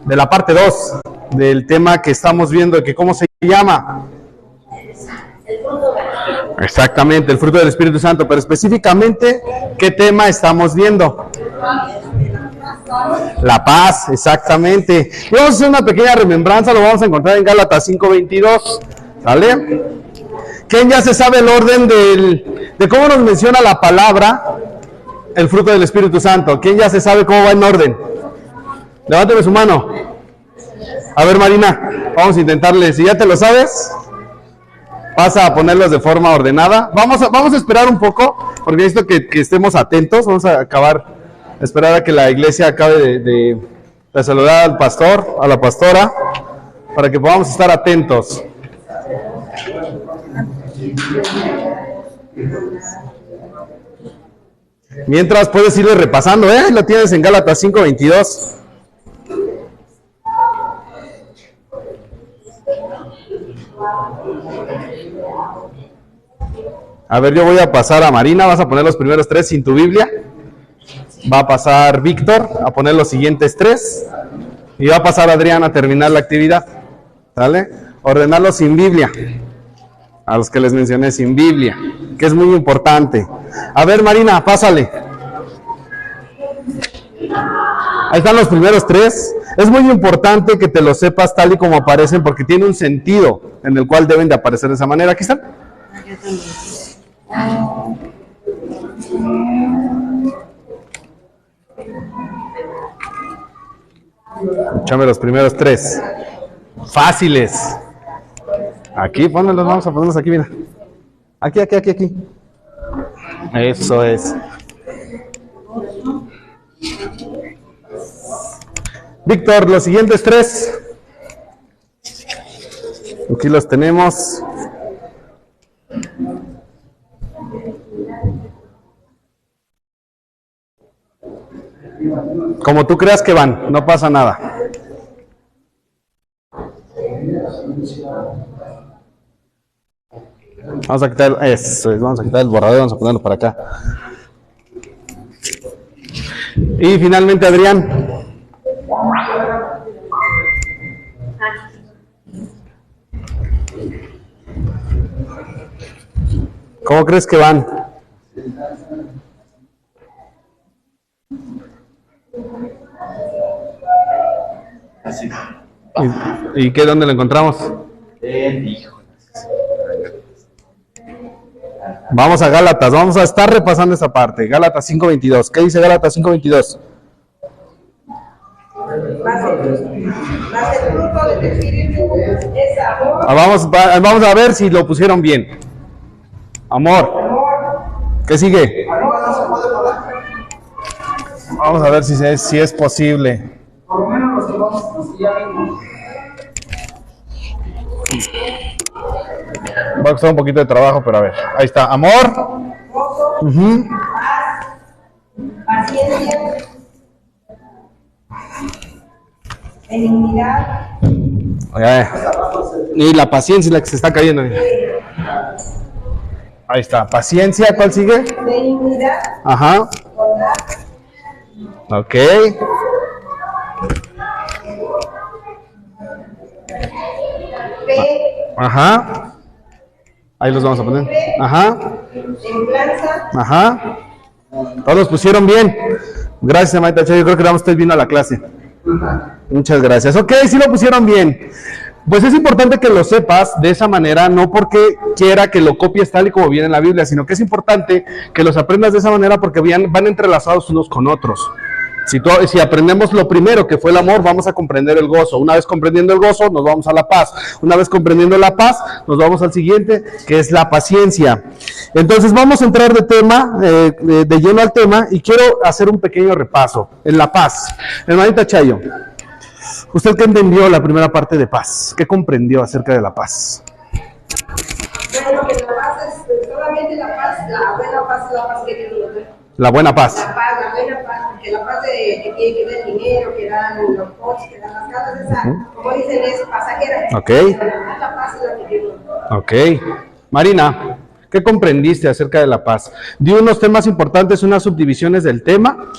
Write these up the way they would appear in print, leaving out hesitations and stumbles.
de la parte 2 del tema que estamos viendo, que ¿cómo se llama? Exactamente, el fruto del Espíritu Santo, pero específicamente, ¿qué tema estamos viendo? La paz, exactamente. Y vamos a hacer una pequeña remembranza, lo vamos a encontrar en Gálatas 5:22, ¿sale? ¿Quién ya se sabe el orden de cómo nos menciona la palabra el fruto del Espíritu Santo? ¿Quién ya se sabe cómo va en orden? Levánteme su mano. A ver, Marina, vamos a intentarle. Si ya te lo sabes, pasa a ponerlos de forma ordenada. Vamos a esperar un poco, porque necesito que estemos atentos. Vamos a esperar a que la iglesia acabe de saludar al pastor, a la pastora, para que podamos estar atentos. Mientras puedes irle repasando, lo tienes en Gálatas 5:22. A ver, yo voy a pasar a Marina, vas a poner los primeros 3 sin tu Biblia. Va a pasar Víctor a poner los siguientes 3. Y va a pasar Adrián a terminar la actividad. ¿Sale? Ordenarlo sin Biblia. A los que les mencioné, sin Biblia, que es muy importante. A ver, Marina, pásale. Ahí están los primeros 3. Es muy importante que te lo sepas tal y como aparecen, porque tiene un sentido en el cual deben de aparecer de esa manera. Aquí están. Échame los primeros 3. Fáciles. Aquí, pónganlos, vamos a ponerlos aquí, mira. Aquí. Eso es. Víctor, los siguientes 3. Aquí los tenemos. Como tú creas que van, no pasa nada. Vamos a quitar eso, vamos a quitar el borrador, vamos a ponerlo para acá. Y finalmente, Adrián. ¿Cómo crees que van? Así. ¿Y qué? ¿Dónde lo encontramos? Vamos a Gálatas, vamos a estar repasando esa parte. Gálatas 5:22. ¿Qué dice Gálatas 5:22? Mas el fruto del Espíritu es amor. Vamos a ver si lo pusieron bien. Amor. ¿Qué sigue? Vamos a ver si es posible. Por lo menos los que vamos ya vimos. Va a costar un poquito de trabajo, pero a ver. Ahí está. Amor. Paz, paciencia, benignidad. Y la paciencia es la que se está cayendo. Ahí está. Paciencia. ¿Cuál sigue? Benignidad. Ajá. Bondad. Ok. Fe. Ajá. Ahí los vamos a poner. Ajá. Templanza. Ajá. Todos pusieron bien. Gracias, Maita Che. Yo creo que vamos a estar viendo a la clase. Muchas gracias. Ok, sí lo pusieron bien. Pues es importante que lo sepas de esa manera, no porque quiera que lo copies tal y como viene en la Biblia, sino que es importante que los aprendas de esa manera porque van entrelazados unos con otros. Si aprendemos lo primero, que fue el amor, vamos a comprender el gozo. Una vez comprendiendo el gozo, nos vamos a la paz. Una vez comprendiendo la paz, nos vamos al siguiente, que es la paciencia. Entonces vamos a entrar de lleno al tema, y quiero hacer un pequeño repaso en la paz. Hermanita Chayo, ¿usted qué entendió la primera parte de paz? ¿Qué comprendió acerca de la paz? Bueno, que la paz es solamente la paz, la buena paz es la paz que Dios nos da. La buena paz. La buena paz, porque la paz que tiene que ver dinero, que dan los coches, que dan las casas, esa, como dicen, es pasajera. Ok. La paz es la que Dios nos da. Ok. Marina, ¿qué comprendiste acerca de la paz? Di unos temas importantes, unas subdivisiones del tema.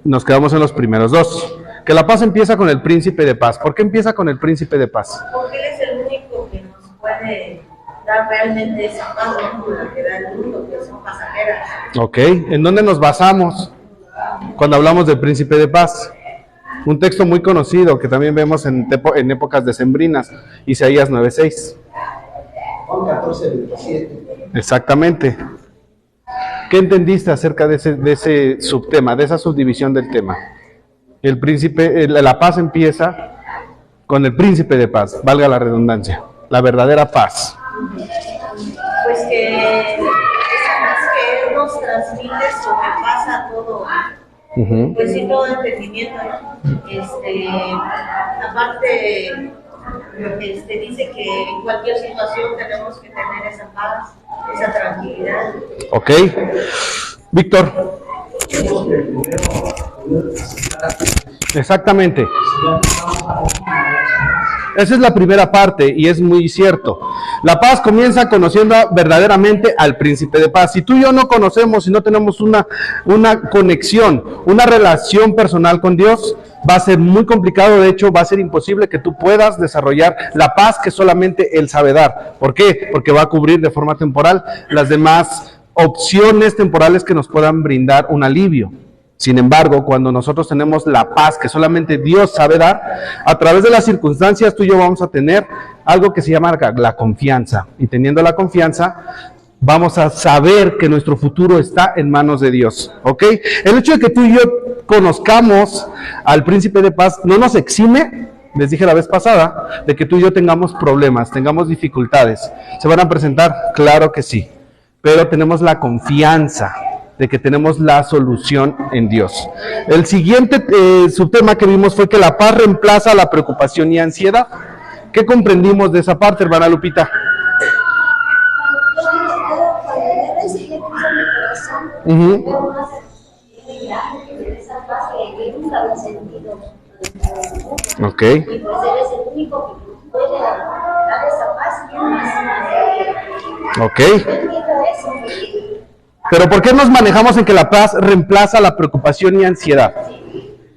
Nos quedamos en los primeros 2. Que la paz empieza con el príncipe de paz. ¿Por qué empieza con el príncipe de paz? Porque Él es el único que nos puede dar realmente esa paz, no como la que da el mundo, que son pasajeras. Ok, ¿en dónde nos basamos cuando hablamos del príncipe de paz? Un texto muy conocido que también vemos en épocas decembrinas, Isaías 9:6. Juan 14:27. Exactamente. ¿Qué entendiste acerca de ese subtema, de esa subdivisión del tema? El príncipe, la paz empieza con el príncipe de paz, valga la redundancia, la verdadera paz. Pues que esa paz que Él nos transmite sobrepasa todo, pues sí, todo entendimiento, ¿no? Aparte, dice que en cualquier situación tenemos que tener esa paz, esa tranquilidad. Ok. Víctor. Exactamente. Esa es la primera parte y es muy cierto. La paz comienza conociendo verdaderamente al príncipe de paz. Si tú y yo no conocemos, si no tenemos una conexión, una relación personal con Dios, va a ser muy complicado. De hecho, va a ser imposible que tú puedas desarrollar la paz que solamente Él sabe dar. ¿Por qué? Porque va a cubrir de forma temporal las demás opciones temporales que nos puedan brindar un alivio. Sin embargo, cuando nosotros tenemos la paz que solamente Dios sabe dar, a través de las circunstancias tú y yo vamos a tener algo que se llama la confianza. Y teniendo la confianza, vamos a saber que nuestro futuro está en manos de Dios. ¿Ok? El hecho de que tú y yo conozcamos al príncipe de paz no nos exime, les dije la vez pasada, de que tú y yo tengamos problemas, tengamos dificultades. ¿Se van a presentar? Claro que sí. Pero tenemos la confianza de que tenemos la solución en Dios. El siguiente subtema que vimos fue que la paz reemplaza la preocupación y ansiedad. ¿Qué comprendimos de esa parte, hermana Lupita? Ok. Ok. Pero ¿por qué nos manejamos en que la paz reemplaza la preocupación y ansiedad?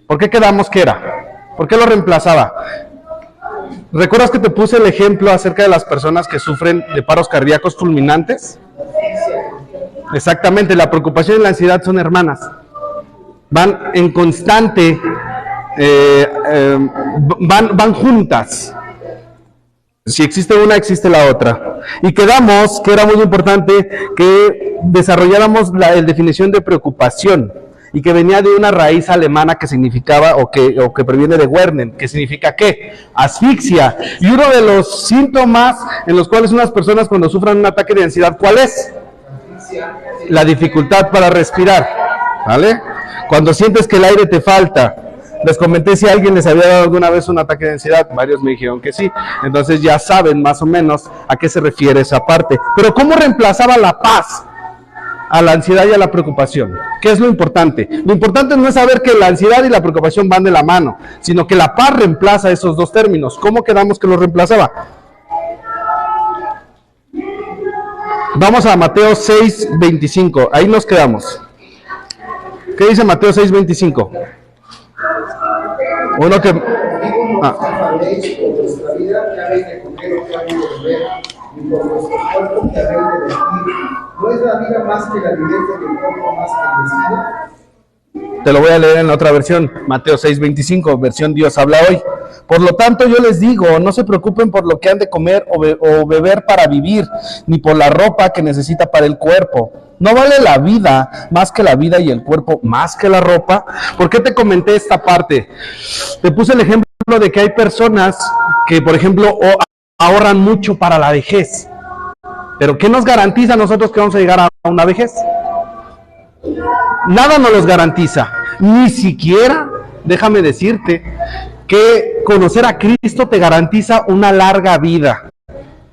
¿Por qué quedamos que era? ¿Por qué lo reemplazaba? ¿Recuerdas que te puse el ejemplo acerca de las personas que sufren de paros cardíacos fulminantes? Exactamente, la preocupación y la ansiedad son hermanas. Van en constante, van juntas. Si existe una, existe la otra. Y quedamos que era muy importante que desarrolláramos la definición de preocupación y que venía de una raíz alemana que significaba, o que proviene de Werner, que significa ¿qué? Asfixia. Y uno de los síntomas en los cuales unas personas cuando sufran un ataque de ansiedad, ¿cuál es? La dificultad para respirar, ¿vale? Cuando sientes que el aire te falta. Les comenté si alguien les había dado alguna vez un ataque de ansiedad, varios me dijeron que sí, entonces ya saben más o menos a qué se refiere esa parte. Pero ¿cómo reemplazaba la paz a la ansiedad y a la preocupación? ¿Qué es lo importante? Lo importante no es saber que la ansiedad y la preocupación van de la mano, sino que la paz reemplaza esos dos términos. ¿Cómo quedamos que lo reemplazaba? Vamos a Mateo 6:25, ahí nos quedamos. ¿Qué dice Mateo 6:25? Uno que... Te lo voy a leer en la otra versión, Mateo 6:25, versión Dios habla hoy. Por lo tanto yo les digo, no se preocupen por lo que han de comer o beber para vivir, ni por la ropa que necesita para el cuerpo. ¿No vale la vida más que la vida y el cuerpo más que la ropa? ¿Por qué te comenté esta parte? Te puse el ejemplo de que hay personas que, por ejemplo, ahorran mucho para la vejez. Pero ¿qué nos garantiza a nosotros que vamos a llegar a una vejez? Nada nos los garantiza. Ni siquiera, déjame decirte, que conocer a Cristo te garantiza una larga vida.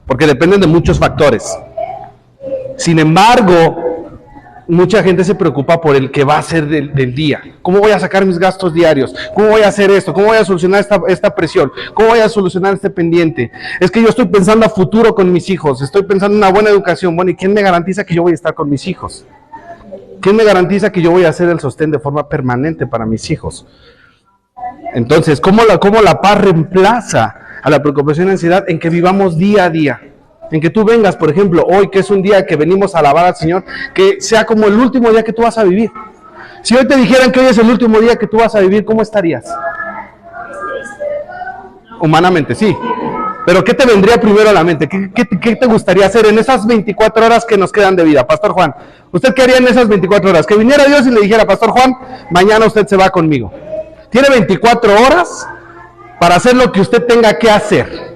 Porque dependen de muchos factores. Sin embargo, mucha gente se preocupa por el que va a ser del día. ¿Cómo voy a sacar mis gastos diarios? ¿Cómo voy a hacer esto? ¿Cómo voy a solucionar esta presión? ¿Cómo voy a solucionar este pendiente? Es que yo estoy pensando a futuro con mis hijos. Estoy pensando en una buena educación. Bueno, ¿y quién me garantiza que yo voy a estar con mis hijos? ¿Quién me garantiza que yo voy a hacer el sostén de forma permanente para mis hijos? Entonces, ¿cómo la paz reemplaza a la preocupación y ansiedad? En que vivamos día a día. En que tú vengas, por ejemplo, hoy que es un día que venimos a alabar al Señor, que sea como el último día que tú vas a vivir. Si hoy te dijeran que hoy es el último día que tú vas a vivir, ¿cómo estarías? Humanamente, sí. Pero ¿qué te vendría primero a la mente? ¿Qué te gustaría hacer en esas 24 horas que nos quedan de vida? Pastor Juan, ¿usted qué haría en esas 24 horas? Que viniera Dios y le dijera, Pastor Juan, mañana usted se va conmigo. Tiene 24 horas para hacer lo que usted tenga que hacer.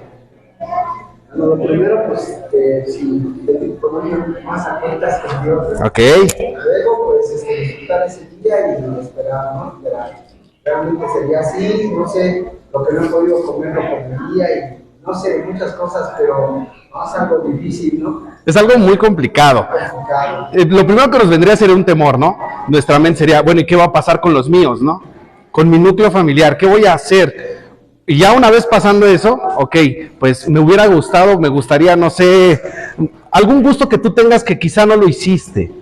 Lo primero, pues, si te ponen más a cuentas con Dios. Ok. Luego, pues, disfrutar ese día y esperar, ¿no? Esperar. Realmente sería así, no sé, lo que no he podido comer lo comería y no sé, muchas cosas, pero no es algo difícil, ¿no? Es algo muy complicado. Lo primero que nos vendría sería un temor, ¿no? Nuestra mente sería, bueno, ¿y qué va a pasar con los míos, no? Con mi núcleo familiar, ¿qué voy a hacer? Y ya una vez pasando eso, ok, pues me gustaría, no sé, algún gusto que tú tengas que quizá no lo hiciste.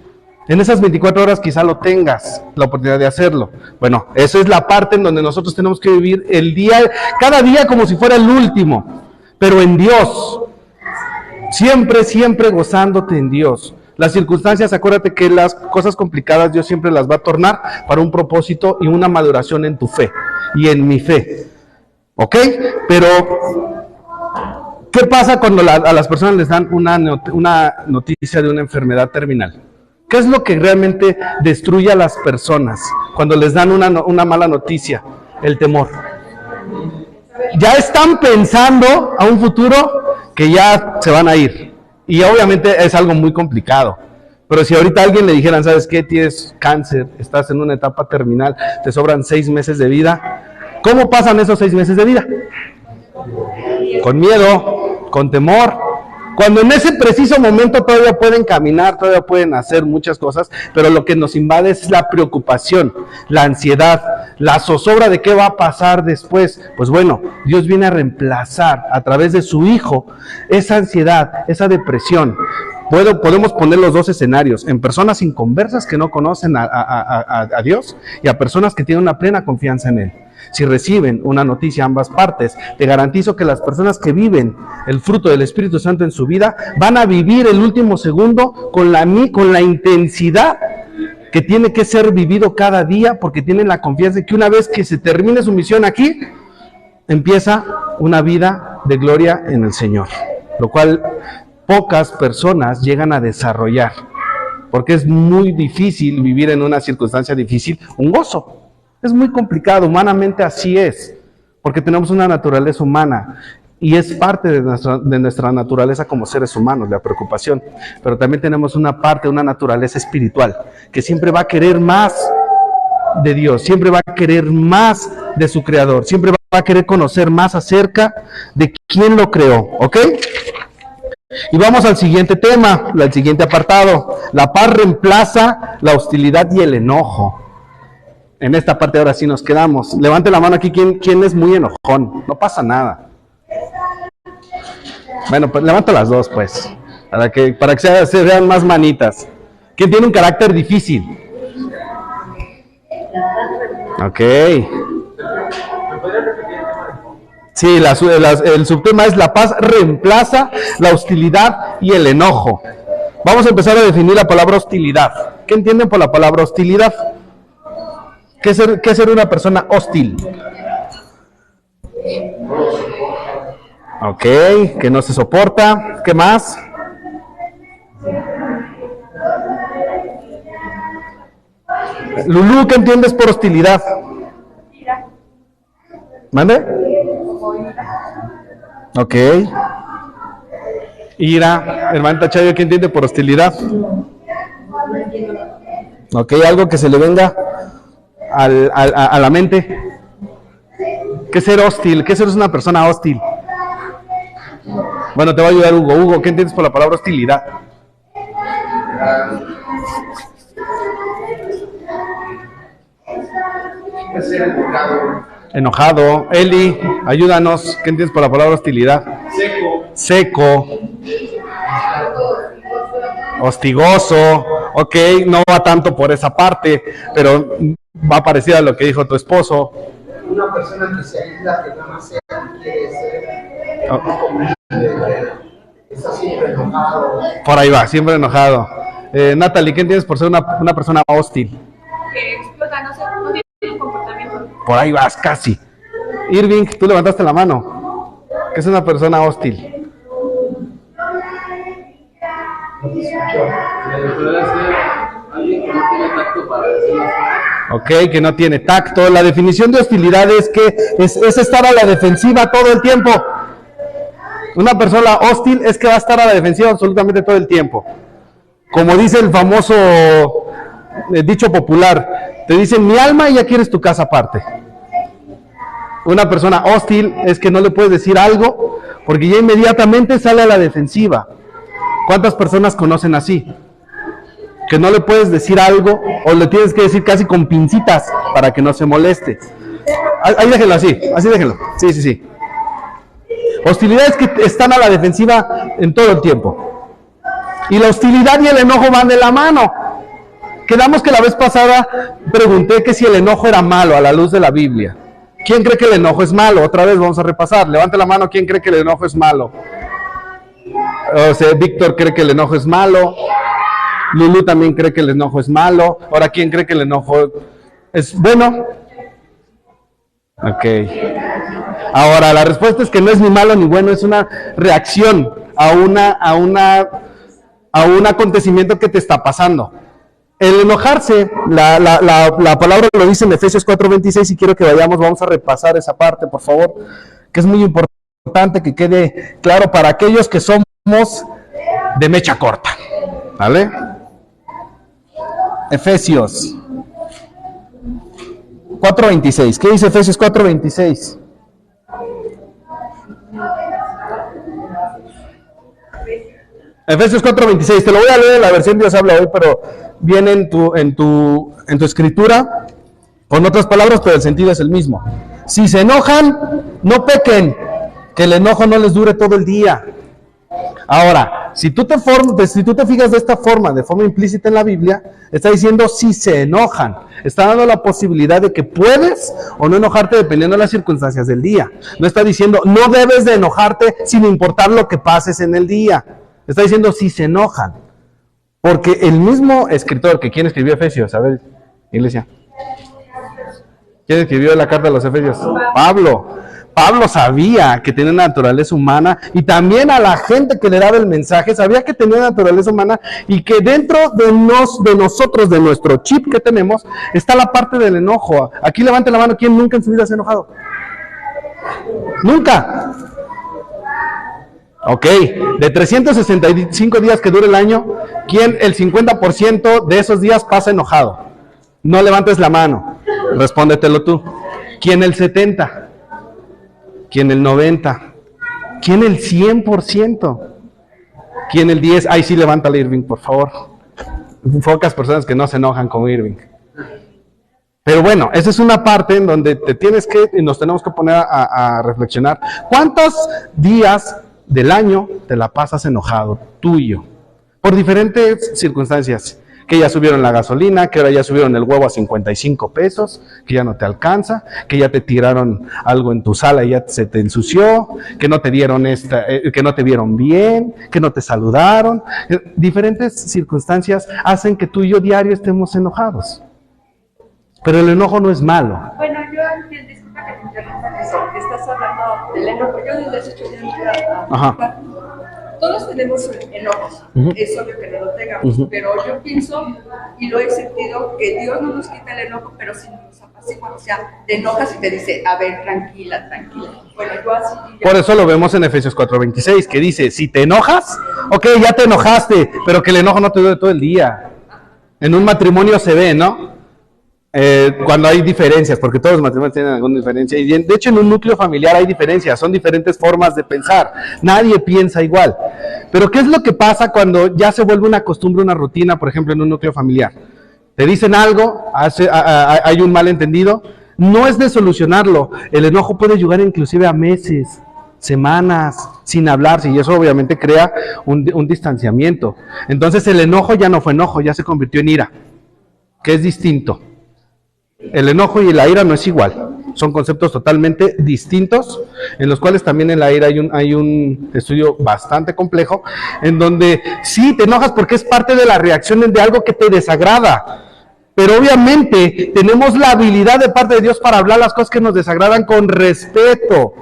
En esas 24 horas quizá lo tengas, la oportunidad de hacerlo. Bueno, eso es la parte en donde nosotros tenemos que vivir el día, cada día como si fuera el último, pero en Dios. Siempre, siempre gozándote en Dios. Las circunstancias, acuérdate que las cosas complicadas Dios siempre las va a tornar para un propósito y una maduración en tu fe y en mi fe. ¿Ok? Pero, ¿qué pasa cuando a las personas les dan una noticia de una enfermedad terminal? ¿Qué es lo que realmente destruye a las personas cuando les dan una mala noticia? El temor. Ya están pensando a un futuro que ya se van a ir. Y obviamente es algo muy complicado. Pero si ahorita a alguien le dijeran, ¿sabes qué? Tienes cáncer, estás en una etapa terminal, te sobran 6 meses de vida. ¿Cómo pasan esos 6 meses de vida? Con miedo, con temor. Cuando en ese preciso momento todavía pueden caminar, todavía pueden hacer muchas cosas, pero lo que nos invade es la preocupación, la ansiedad, la zozobra de qué va a pasar después. Pues bueno, Dios viene a reemplazar a través de su Hijo esa ansiedad, esa depresión. Podemos poner los dos escenarios, en personas inconversas que no conocen a Dios y a personas que tienen una plena confianza en Él. Si reciben una noticia ambas partes, te garantizo que las personas que viven el fruto del Espíritu Santo en su vida van a vivir el último segundo con la intensidad que tiene que ser vivido cada día, porque tienen la confianza de que una vez que se termine su misión aquí, empieza una vida de gloria en el Señor, lo cual pocas personas llegan a desarrollar, porque es muy difícil vivir en una circunstancia difícil un gozo. Es muy complicado, humanamente así es, porque tenemos una naturaleza humana y es parte de nuestra naturaleza como seres humanos, la preocupación, pero también tenemos una parte, una naturaleza espiritual, que siempre va a querer más de Dios, siempre va a querer más de su Creador, siempre va a querer conocer más acerca de quién lo creó, ¿ok? Y vamos al siguiente tema, al siguiente apartado. La paz reemplaza la hostilidad y el enojo. En esta parte ahora sí nos quedamos. Levante la mano aquí quien es muy enojón. No pasa nada. Bueno, pues levanto las dos, pues. Para que se vean más manitas. ¿Quién tiene un carácter difícil? Ok. Sí, el subtema es la paz reemplaza la hostilidad y el enojo. Vamos a empezar a definir la palabra hostilidad. ¿Qué entienden por la palabra hostilidad? ¿Qué es ser una persona hostil? Ok, que no se soporta. ¿Qué más? Lulú, ¿qué entiendes por hostilidad? ¿Mande? Ok. Ira, hermana Chayo, ¿qué entiende por hostilidad? Ok, algo que se le venga a la mente. ¿Qué es ser hostil? ¿Qué es ser una persona hostil? Bueno, te va a ayudar Hugo. Hugo, ¿qué entiendes por la palabra hostilidad? Enojado. Eli, ayúdanos. ¿Qué entiendes por la palabra hostilidad? Seco. Hostigoso. Ok, no va tanto por esa parte, pero va parecido a lo que dijo tu esposo. una persona que se aísla, que nada más quiere ser, está siempre enojado. Por ahí va, siempre enojado. Natalie, ¿qué entiendes por ser una persona hostil? Que explota, no sé, no tiene un comportamiento. Por ahí vas, casi. Irving, tú levantaste la mano. ¿Qué es una persona hostil? Puede ser alguien que no tiene tacto para decir las cosas. Ok, que no tiene tacto. La definición de hostilidad es que es estar a la defensiva todo el tiempo. Una persona hostil es que va a estar a la defensiva absolutamente todo el tiempo. Como dice el famoso dicho popular, te dicen mi alma y ya quieres tu casa aparte. Una persona hostil es que no le puedes decir algo porque ya inmediatamente sale a la defensiva. ¿Cuántas personas conocen así? Que no le puedes decir algo o le tienes que decir casi con pincitas para que no se moleste. Ahí déjenlo así déjenlo. Sí. Hostilidad es que están a la defensiva en todo el tiempo. Y la hostilidad y el enojo van de la mano. Quedamos que la vez pasada pregunté que si el enojo era malo a la luz de la Biblia. ¿Quién cree que el enojo es malo? Otra vez vamos a repasar. Levante la mano, ¿quién cree que el enojo es malo? O sea, Víctor cree que el enojo es malo. Lulu también cree que el enojo es malo. Ahora, ¿quién cree que el enojo es bueno? Ok. Ahora, la respuesta es que no es ni malo ni bueno, es una reacción a un acontecimiento que te está pasando. El enojarse, la palabra lo dice en Efesios 4:26 y quiero que vamos a repasar esa parte, por favor, que es muy importante que quede claro para aquellos que somos de mecha corta, ¿vale? Efesios 4:26, ¿qué dice Efesios 4:26? Efesios 4:26, te lo voy a leer en la versión Dios habla hoy, pero viene en tu escritura con otras palabras, pero el sentido es el mismo. Si se enojan, no pequen, que el enojo no les dure todo el día. Ahora, si tú te fijas de esta forma, de forma implícita en la Biblia, está diciendo si se enojan. Está dando la posibilidad de que puedes o no enojarte dependiendo de las circunstancias del día. No está diciendo no debes de enojarte sin importar lo que pases en el día. Está diciendo si se enojan. Porque el mismo escritor, que ¿quién escribió Efesios? A ver, iglesia. ¿Quién escribió la carta a los Efesios? Pablo. Pablo sabía que tenía una naturaleza humana y también a la gente que le daba el mensaje sabía que tenía una naturaleza humana y que dentro de nosotros, de nuestro chip que tenemos, está la parte del enojo. Aquí levante la mano, ¿quién nunca en su vida se ha enojado? Nunca. Ok, de 365 días que dura el año, ¿quién el 50% de esos días pasa enojado? No levantes la mano, respóndetelo tú. ¿Quién el 70%? ¿Quién el 90%? ¿Quién el 100%? ¿Quién el 10%? Ay, sí, levántale, Irving, por favor. Pocas personas que no se enojan como Irving. Pero bueno, esa es una parte en donde nos tenemos que poner a reflexionar. ¿Cuántos días del año te la pasas enojado, tú y yo? Por diferentes circunstancias. Que ya subieron la gasolina, que ahora ya subieron el huevo a 55 pesos, que ya no te alcanza, que ya te tiraron algo en tu sala y ya se te ensució, que no te dieron que no te vieron bien, que no te saludaron. Diferentes circunstancias hacen que tú y yo diario estemos enojados. Pero el enojo no es malo. Bueno, yo disculpa que te interrumpa eso, que estás hablando del enojo. Yo desde hace 8 días Ajá. todos tenemos enojos, es obvio que no lo tengamos, pero yo pienso y lo he sentido que Dios no nos quita el enojo, pero sí nos apacigua, o sea, te enojas y te dice, a ver, tranquila. Bueno, yo así. Por eso lo vemos en Efesios 4:26, que dice, si te enojas, ok, ya te enojaste, pero que el enojo no te dure todo el día. En un matrimonio se ve, ¿no? Cuando hay diferencias, porque todos los matrimonios tienen alguna diferencia, y de hecho en un núcleo familiar hay diferencias, son diferentes formas de pensar, nadie piensa igual. Pero ¿qué es lo que pasa cuando ya se vuelve una costumbre, una rutina, por ejemplo en un núcleo familiar? Te dicen algo, hay un malentendido, no es de solucionarlo, el enojo puede llegar inclusive a meses, semanas, sin hablarse, y eso obviamente crea un distanciamiento. Entonces el enojo ya no fue enojo, ya se convirtió en ira, que es distinto. El enojo y la ira no es igual. son conceptos totalmente distintos, en los cuales también en la ira hay un estudio bastante complejo, en donde sí te enojas porque es parte de la reacción de algo que te desagrada. Pero obviamente tenemos la habilidad de parte de Dios para hablar las cosas que nos desagradan con respeto,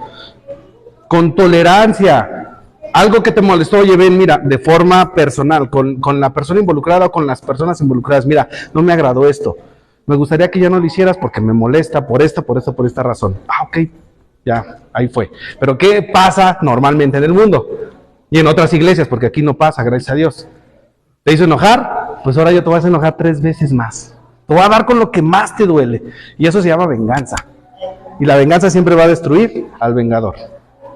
con tolerancia. Algo que te molestó, oye, ven, mira, de forma personal, con la persona involucrada o con las personas involucradas, mira, no me agradó esto. Me gustaría que ya no lo hicieras porque me molesta por esta razón. Ah, ok, ya, ahí fue. Pero ¿qué pasa normalmente en el mundo? Y en otras iglesias, porque aquí no pasa, gracias a Dios. ¿Te hizo enojar? Pues ahora yo te vas a enojar 3 veces más. Te voy a dar con lo que más te duele. Y eso se llama venganza. Y la venganza siempre va a destruir al vengador.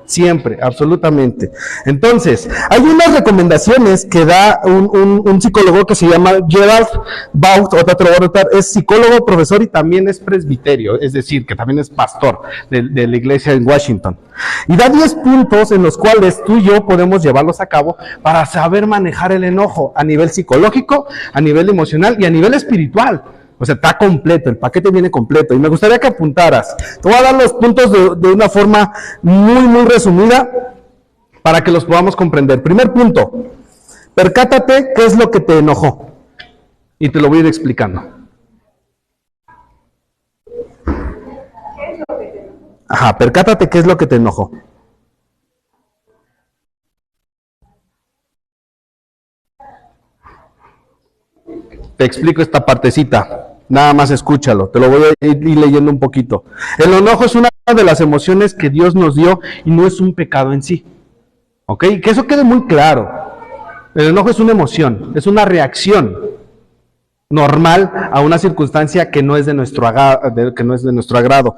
Siempre, absolutamente. Entonces, hay unas recomendaciones que da un psicólogo que se llama Gerald Baut, es psicólogo, profesor y también es presbiterio, es decir, que también es pastor de la iglesia en Washington. Y da 10 puntos en los cuales tú y yo podemos llevarlos a cabo para saber manejar el enojo a nivel psicológico, a nivel emocional y a nivel espiritual. O sea, está completo, el paquete viene completo. Y me gustaría que apuntaras. Te voy a dar los puntos de una forma muy resumida para que los podamos comprender. Primer punto, percátate qué es lo que te enojó. Y te lo voy a ir explicando. Ajá, percátate qué es lo que te enojó. Te explico esta partecita. Nada más escúchalo, te lo voy a ir leyendo un poquito. El enojo es una de las emociones que Dios nos dio y no es un pecado en sí. ¿Ok? Que eso quede muy claro. El enojo es una emoción, es una reacción normal a una circunstancia que no es de nuestro agrado.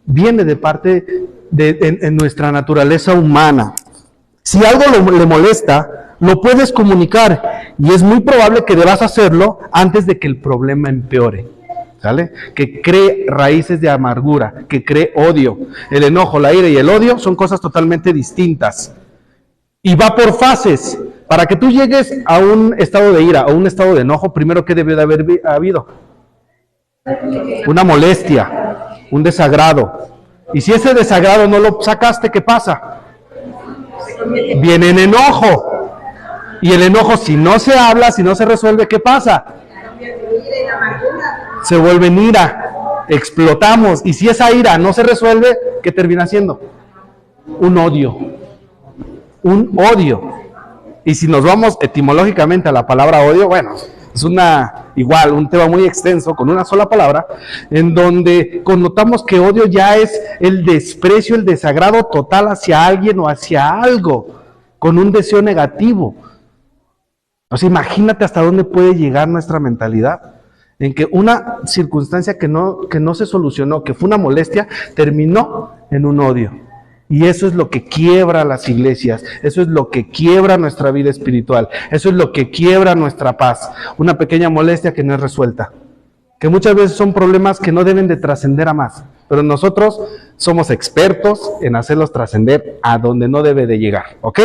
Viene de parte en nuestra naturaleza humana. Si algo le molesta, lo puedes comunicar y es muy probable que debas hacerlo antes de que el problema empeore. ¿Sale? Que cree raíces de amargura, que cree odio. El enojo, la ira y el odio son cosas totalmente distintas. Y va por fases. Para que tú llegues a un estado de ira o un estado de enojo, primero, ¿qué debió de haber habido? Una molestia, un desagrado. Y si ese desagrado no lo sacaste, ¿qué pasa? Viene en enojo. Y el enojo, si no se habla, si no se resuelve, ¿qué pasa? Se vuelve en ira, explotamos, y si esa ira no se resuelve, ¿qué termina siendo? Un odio. Y si nos vamos etimológicamente a la palabra odio, bueno, es un tema muy extenso con una sola palabra, en donde connotamos que odio ya es el desprecio, el desagrado total hacia alguien o hacia algo, con un deseo negativo. O sea, imagínate hasta dónde puede llegar nuestra mentalidad. En que una circunstancia que no se solucionó, que fue una molestia, terminó en un odio. Y eso es lo que quiebra las iglesias, eso es lo que quiebra nuestra vida espiritual, eso es lo que quiebra nuestra paz. Una pequeña molestia que no es resuelta. Que muchas veces son problemas que no deben de trascender a más. Pero nosotros somos expertos en hacerlos trascender a donde no debe de llegar. ¿Ok?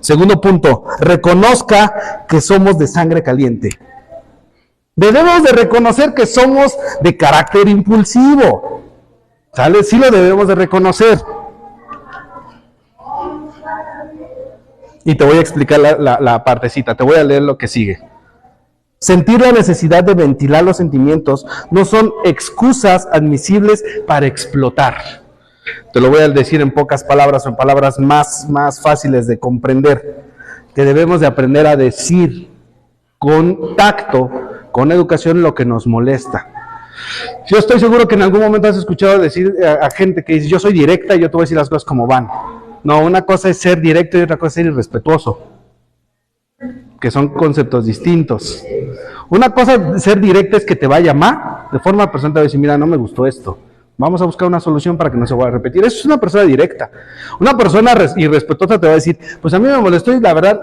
Segundo punto, reconozca que somos de sangre caliente. Debemos de reconocer que somos de carácter impulsivo. ¿Sale? Sí lo debemos de reconocer. Y te voy a explicar la partecita, te voy a leer lo que sigue. Sentir la necesidad de ventilar los sentimientos no son excusas admisibles para explotar. Te lo voy a decir en pocas palabras o en palabras más fáciles de comprender. Que debemos de aprender a decir con tacto, con educación, lo que nos molesta. Yo estoy seguro que en algún momento has escuchado decir a gente que dice, yo soy directa y yo te voy a decir las cosas como van. No, una cosa es ser directo y otra cosa es ser irrespetuoso, que son conceptos distintos. Una cosa es ser directa es que te va a llamar de forma personal, te va a decir, mira, no me gustó esto, vamos a buscar una solución para que no se vuelva a repetir. Eso es una persona directa. Una persona irrespetuosa te va a decir, pues a mí me molestó y la verdad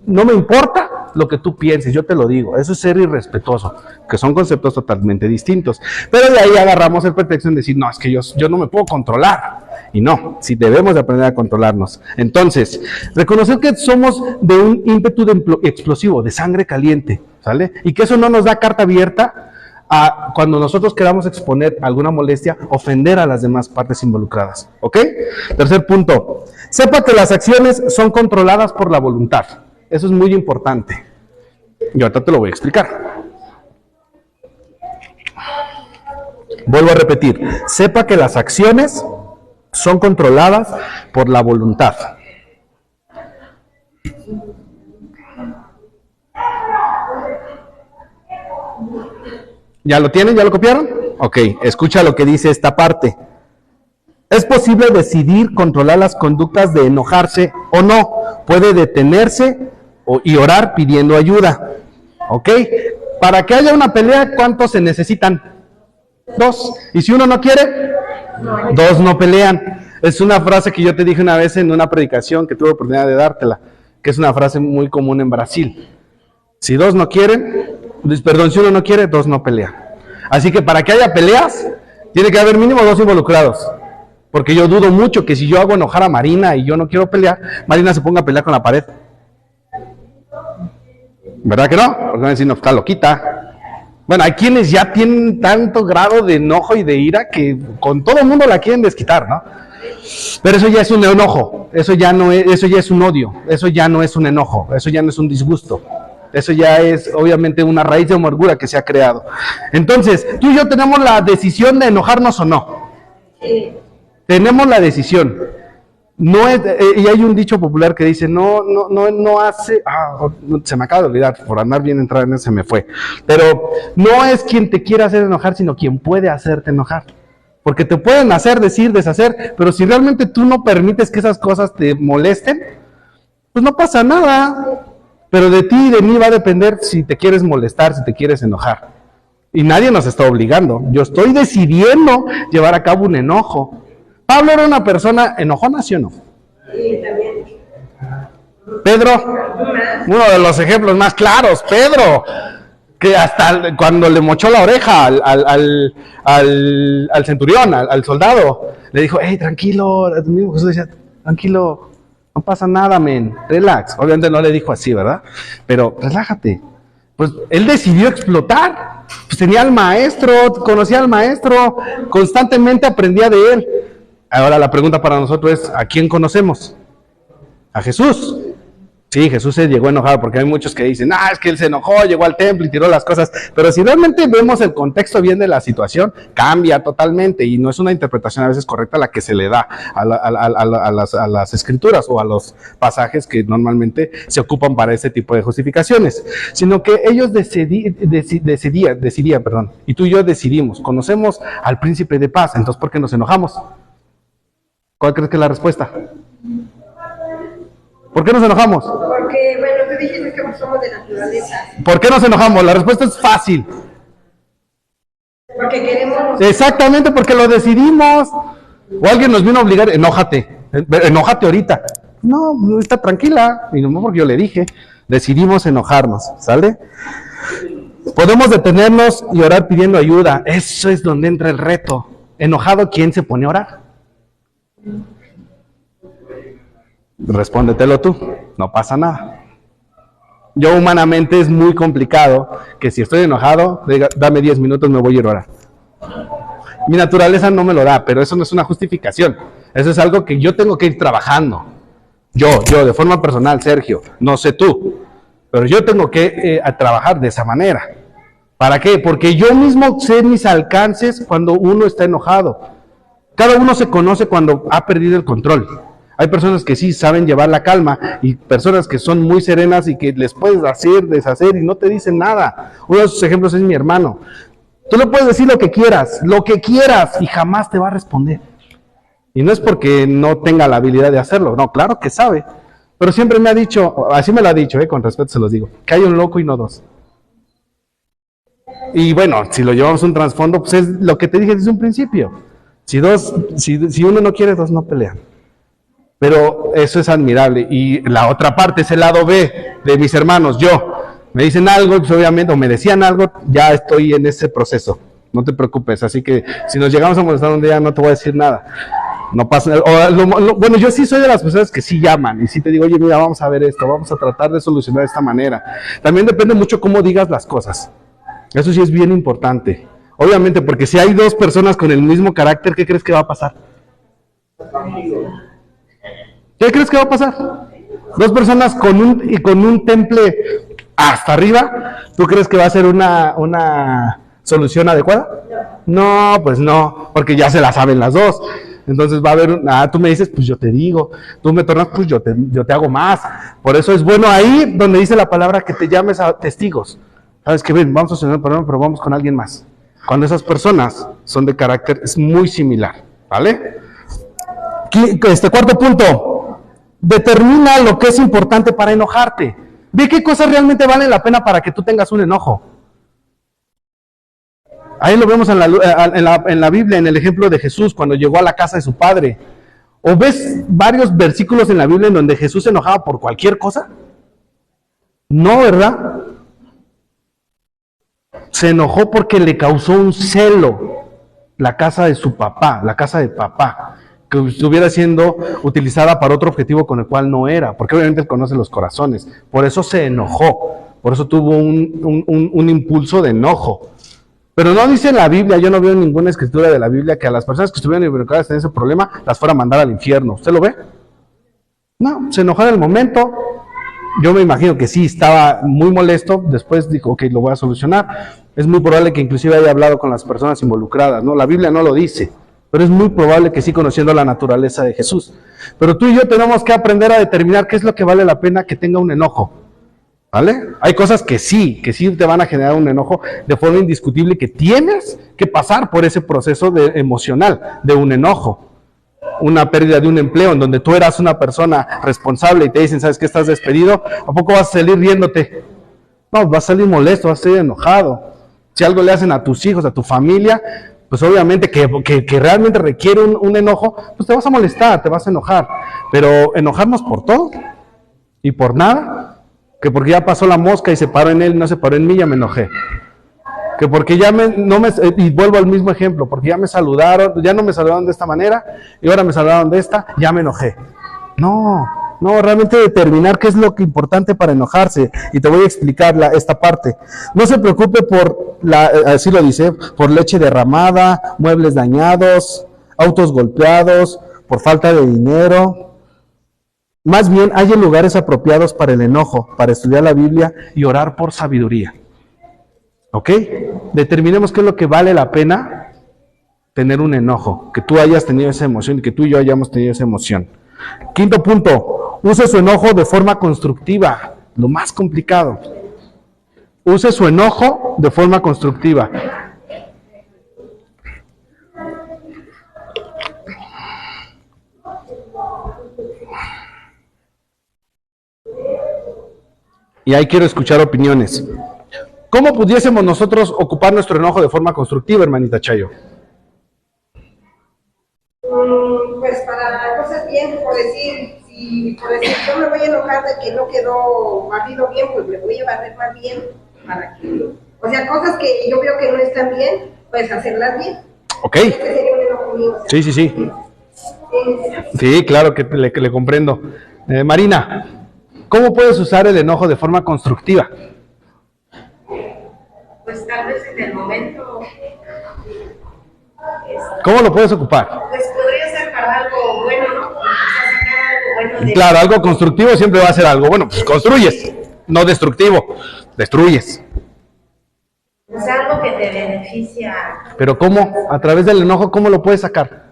no me importa lo que tú pienses, yo te lo digo. Eso es ser irrespetuoso, que son conceptos totalmente distintos. Pero de ahí agarramos el pretexto en decir, no, es que yo no me puedo controlar. Y no, sí debemos de aprender a controlarnos. Entonces, reconocer que somos de un ímpetu explosivo, de sangre caliente, ¿sale? Y que eso no nos da carta abierta a cuando nosotros queramos exponer alguna molestia, ofender a las demás partes involucradas. ¿Ok? Tercer punto. Sepa que las acciones son controladas por la voluntad. Eso es muy importante. Y ahorita te lo voy a explicar. Vuelvo a repetir. Sepa que las acciones son controladas por la voluntad. ¿Ya lo tienen? ¿Ya lo copiaron? Ok, escucha lo que dice esta parte. Es posible decidir controlar las conductas de enojarse o no. Puede detenerse y orar pidiendo ayuda. Ok, para que haya una pelea, ¿cuántos se necesitan? 2. Y si uno no quiere, 2 no pelean. Es una frase que yo te dije una vez en una predicación que tuve oportunidad de dártela, que es una frase muy común en Brasil. Si 2 no quieren, si uno no quiere, 2 no pelean. Así que para que haya peleas, tiene que haber mínimo 2 involucrados. Porque yo dudo mucho que si yo hago enojar a Marina y yo no quiero pelear, Marina se ponga a pelear con la pared. ¿Verdad que no? Porque van a decir, no, está loquita. Bueno, hay quienes ya tienen tanto grado de enojo y de ira que con todo el mundo la quieren desquitar, ¿no? Pero eso ya es un enojo, eso ya es un odio, eso ya no es un enojo, eso ya no es un disgusto. Eso ya es obviamente una raíz de amargura que se ha creado. Entonces, tú y yo tenemos la decisión de enojarnos o no. Sí. Tenemos la decisión. No es, y hay un dicho popular que dice, no hace, se me acaba de olvidar, por andar bien entrada en eso se me fue. Pero no es quien te quiere hacer enojar, sino quien puede hacerte enojar. Porque te pueden hacer, decir, deshacer, pero si realmente tú no permites que esas cosas te molesten, pues no pasa nada. Pero de ti y de mí va a depender si te quieres molestar, si te quieres enojar. Y nadie nos está obligando. Yo estoy decidiendo llevar a cabo un enojo. Pablo era una persona enojona, ¿sí o no? Sí, también. Pedro, uno de los ejemplos más claros, Pedro, que hasta cuando le mochó la oreja al centurión, al soldado, le dijo, hey, tranquilo, Jesús decía, tranquilo, no pasa nada, men, relax. Obviamente no le dijo así, ¿verdad? Pero relájate. Pues él decidió explotar. Pues tenía al maestro, conocía al maestro, constantemente aprendía de él. Ahora la pregunta para nosotros es, ¿a quién conocemos? A Jesús. Sí, Jesús se llegó enojado, porque hay muchos que dicen, es que él se enojó, llegó al templo y tiró las cosas, pero si realmente vemos el contexto bien de la situación, cambia totalmente, y no es una interpretación a veces correcta la que se le da a las escrituras o a los pasajes que normalmente se ocupan para ese tipo de justificaciones, sino que ellos decidían, y tú y yo decidimos, conocemos al príncipe de paz, entonces ¿por qué nos enojamos? ¿Cuál crees que es la respuesta? ¿Por qué nos enojamos? Porque, bueno, tú dijiste que somos de naturaleza. ¿Por qué nos enojamos? La respuesta es fácil. Porque queremos... Exactamente, porque lo decidimos. O alguien nos vino a obligar, enójate ahorita. No, está tranquila, y no porque yo le dije. Decidimos enojarnos, ¿sale? Podemos detenernos y orar pidiendo ayuda. Eso es donde entra el reto. Enojado, ¿quién se pone a orar? Respóndetelo tú, no pasa nada. Yo humanamente es muy complicado que si estoy enojado, diga, dame 10 minutos, me voy a ir a orar. Mi naturaleza no me lo da, pero eso no es una justificación. Eso es algo que yo tengo que ir trabajando. Yo de forma personal, Sergio, no sé tú, pero yo tengo que trabajar de esa manera. ¿Para qué? Porque yo mismo sé mis alcances cuando uno está enojado. Cada uno se conoce cuando ha perdido el control. Hay personas que sí saben llevar la calma y personas que son muy serenas y que les puedes hacer, deshacer y no te dicen nada. Uno de esos ejemplos es mi hermano. Tú le puedes decir lo que quieras y jamás te va a responder. Y no es porque no tenga la habilidad de hacerlo, no, claro que sabe. Pero siempre me ha dicho, así me lo ha dicho, con respeto se los digo, que hay un loco y no 2. Y bueno, si lo llevamos a un trasfondo, pues es lo que te dije desde un principio. Si uno no quiere, 2 no pelean. Pero eso es admirable. Y la otra parte es el lado B de mis hermanos. Me dicen algo, pues obviamente, o me decían algo, ya estoy en ese proceso. No te preocupes. Así que si nos llegamos a molestar un día, no te voy a decir nada. No pasa nada. Bueno, yo sí soy de las personas que sí llaman y sí te digo, oye, mira, vamos a ver esto, vamos a tratar de solucionar de esta manera. También depende mucho cómo digas las cosas. Eso sí es bien importante. Obviamente, porque si hay dos personas con el mismo carácter, ¿qué crees que va a pasar? ¿Qué crees que va a pasar? Dos personas con un temple hasta arriba, ¿tú crees que va a ser una solución adecuada? No, pues no, porque ya se la saben las dos. Entonces va a haber, tú me dices, pues yo te digo, tú me tornas, pues yo te hago más. Por eso es bueno ahí donde dice la palabra que te llames a testigos. Sabes que ven, vamos a solucionar el problema, pero vamos con alguien más. Cuando esas personas son de carácter, es muy similar, ¿vale? Cuarto punto, determina lo que es importante para enojarte. Ve qué cosas realmente valen la pena para que tú tengas un enojo. Ahí lo vemos en la Biblia, en el ejemplo de Jesús, cuando llegó a la casa de su padre. ¿O ves varios versículos en la Biblia en donde Jesús se enojaba por cualquier cosa? No, ¿verdad? Se enojó porque le causó un celo la casa de su papá, la casa de papá, que estuviera siendo utilizada para otro objetivo con el cual no era, porque obviamente él conoce los corazones. Por eso se enojó, por eso tuvo un impulso de enojo. Pero no dice en la Biblia, yo no veo en ninguna escritura de la Biblia que a las personas que estuvieran involucradas en ese problema las fuera a mandar al infierno. ¿Usted lo ve? No, se enojó en el momento. Yo me imagino que sí, estaba muy molesto. Después dijo, ok, lo voy a solucionar. Es muy probable que inclusive haya hablado con las personas involucradas, ¿no? La Biblia no lo dice, pero es muy probable que sí, conociendo la naturaleza de Jesús. Pero tú y yo tenemos que aprender a determinar qué es lo que vale la pena que tenga un enojo. ¿Vale? Hay cosas que sí te van a generar un enojo de forma indiscutible, que tienes que pasar por ese proceso emocional de un enojo. Una pérdida de un empleo en donde tú eras una persona responsable y te dicen, ¿sabes qué? Estás despedido. ¿A poco vas a salir riéndote? No, vas a salir molesto, vas a salir enojado. Si algo le hacen a tus hijos, a tu familia, pues obviamente que realmente requiere un enojo, pues te vas a molestar, te vas a enojar. Pero enojarnos por todo y por nada, que porque ya pasó la mosca y se paró en él y no se paró en mí, ya me enojé. Que porque y vuelvo al mismo ejemplo, porque ya no me saludaron de esta manera y ahora me saludaron de esta, ya me enojé. No, realmente determinar qué es lo que es importante para enojarse, y te voy a explicar esta parte. No se preocupe así lo dice, por leche derramada, muebles dañados, autos golpeados, por falta de dinero. Más bien, hay lugares apropiados para el enojo, para estudiar la Biblia y orar por sabiduría. ¿Ok? Determinemos qué es lo que vale la pena tener un enojo, que tú hayas tenido esa emoción y que tú y yo hayamos tenido esa emoción. Quinto punto, use su enojo de forma constructiva, lo más complicado. Use su enojo de forma constructiva. Y ahí quiero escuchar opiniones. ¿Cómo pudiésemos nosotros ocupar nuestro enojo de forma constructiva, hermanita Chayo? Pues para cosas bien, por decir, yo me voy a enojar de que no quedó barrido bien, pues me voy a barrer más bien para que, o sea, cosas que yo veo que no están bien, pues hacerlas bien. Ok. Este sería un enojo mío, o sea, Sí. Sí, claro que le comprendo. Marina, ¿cómo puedes usar el enojo de forma constructiva? Pues tal vez en el momento. ¿Cómo lo puedes ocupar? Pues podría ser para algo bueno, ¿no? O sea, sacar algo bueno de... Claro, algo constructivo siempre va a ser algo bueno, pues construyes, no destructivo, destruyes. O sea, algo que te beneficia. Pero ¿cómo? A través del enojo, ¿cómo lo puedes sacar?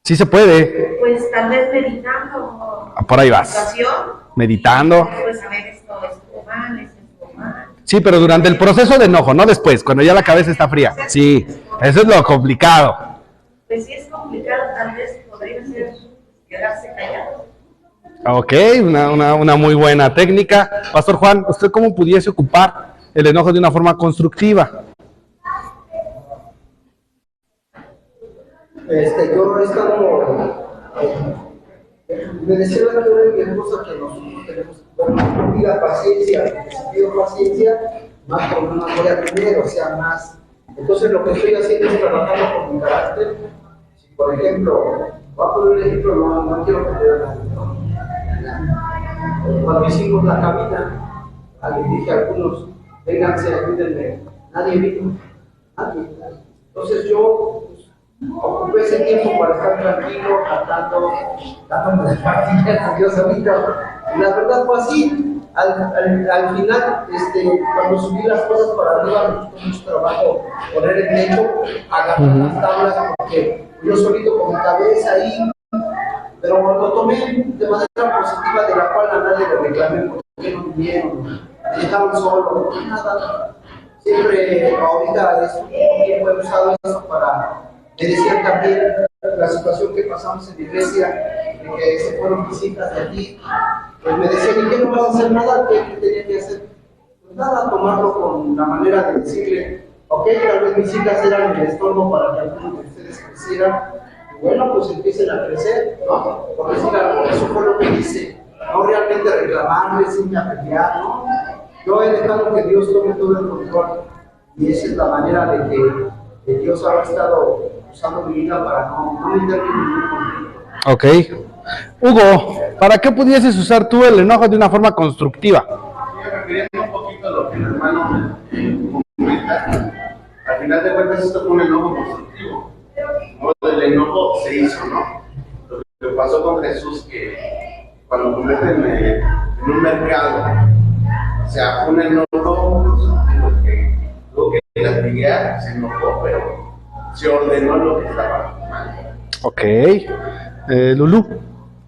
Sí se puede. Pues tal vez meditando. Por ahí vas. Situación. Meditando. Pues a ver, esto estuvo mal. Sí, pero durante el proceso de enojo, no después, cuando ya la cabeza está fría. Sí, eso es lo complicado. Pues sí es complicado, tal vez podría ser quedarse callado. Ok, una muy buena técnica. Pastor Juan, ¿usted cómo pudiese ocupar el enojo de una forma constructiva? Yo he estado, me decía la que mi esposa que nosotros tenemos que ver paciencia, pido paciencia, más problemas voy a tener, o sea, más. Entonces lo que estoy haciendo es trabajando con mi carácter. Si por ejemplo, voy a poner un ejemplo, no quiero perder a nadie, ¿no? Cuando hicimos la cabina, les dije a algunos, vénganse, ayúdenme, nadie vino, nadie. Entonces yo pues, ocupé ese tiempo para estar tranquilo, cantando, dándome de martillazos yo solito. Y la verdad fue así. Al final, cuando subí las cosas para arriba, me costó mucho trabajo poner el techo, agarrar las tablas, porque yo solito con mi cabeza ahí, pero lo tomé de manera positiva, de la cual a nadie le reclamé porque no vinieron, me dejaron solo, nada. Siempre ahorita es un tiempo he usado eso para me decían también la situación que pasamos en la iglesia, de que se fueron visitas de aquí, pues me decían, ¿y qué no vas a hacer nada? ¿Qué tenía que hacer? Pues nada, tomarlo con la manera de decirle, ok, tal vez mis hijas eran el estorbo para que algunos de ustedes crecieran, y bueno, pues empiecen a crecer, ¿no? Porque eso fue lo que hice, no realmente reclamarles, irme a pelear, ¿no? Yo he dejado que Dios tome todo el control, y esa es la manera de que Dios ha estado usando mi vida para no meterme en ningún conflicto. Ok. Hugo, ¿para qué pudieses usar tú el enojo de una forma constructiva? Refiriendo un poquito a lo que el hermano comenta, al final de cuentas esto fue un enojo constructivo. ¿No? El enojo se hizo, ¿no? Lo que pasó con Jesús, que cuando convierte en un mercado, o sea, un enojo constructivo, que luego que la triguea se enojó, pero se ordenó lo que estaba mal. Ok. Lulú.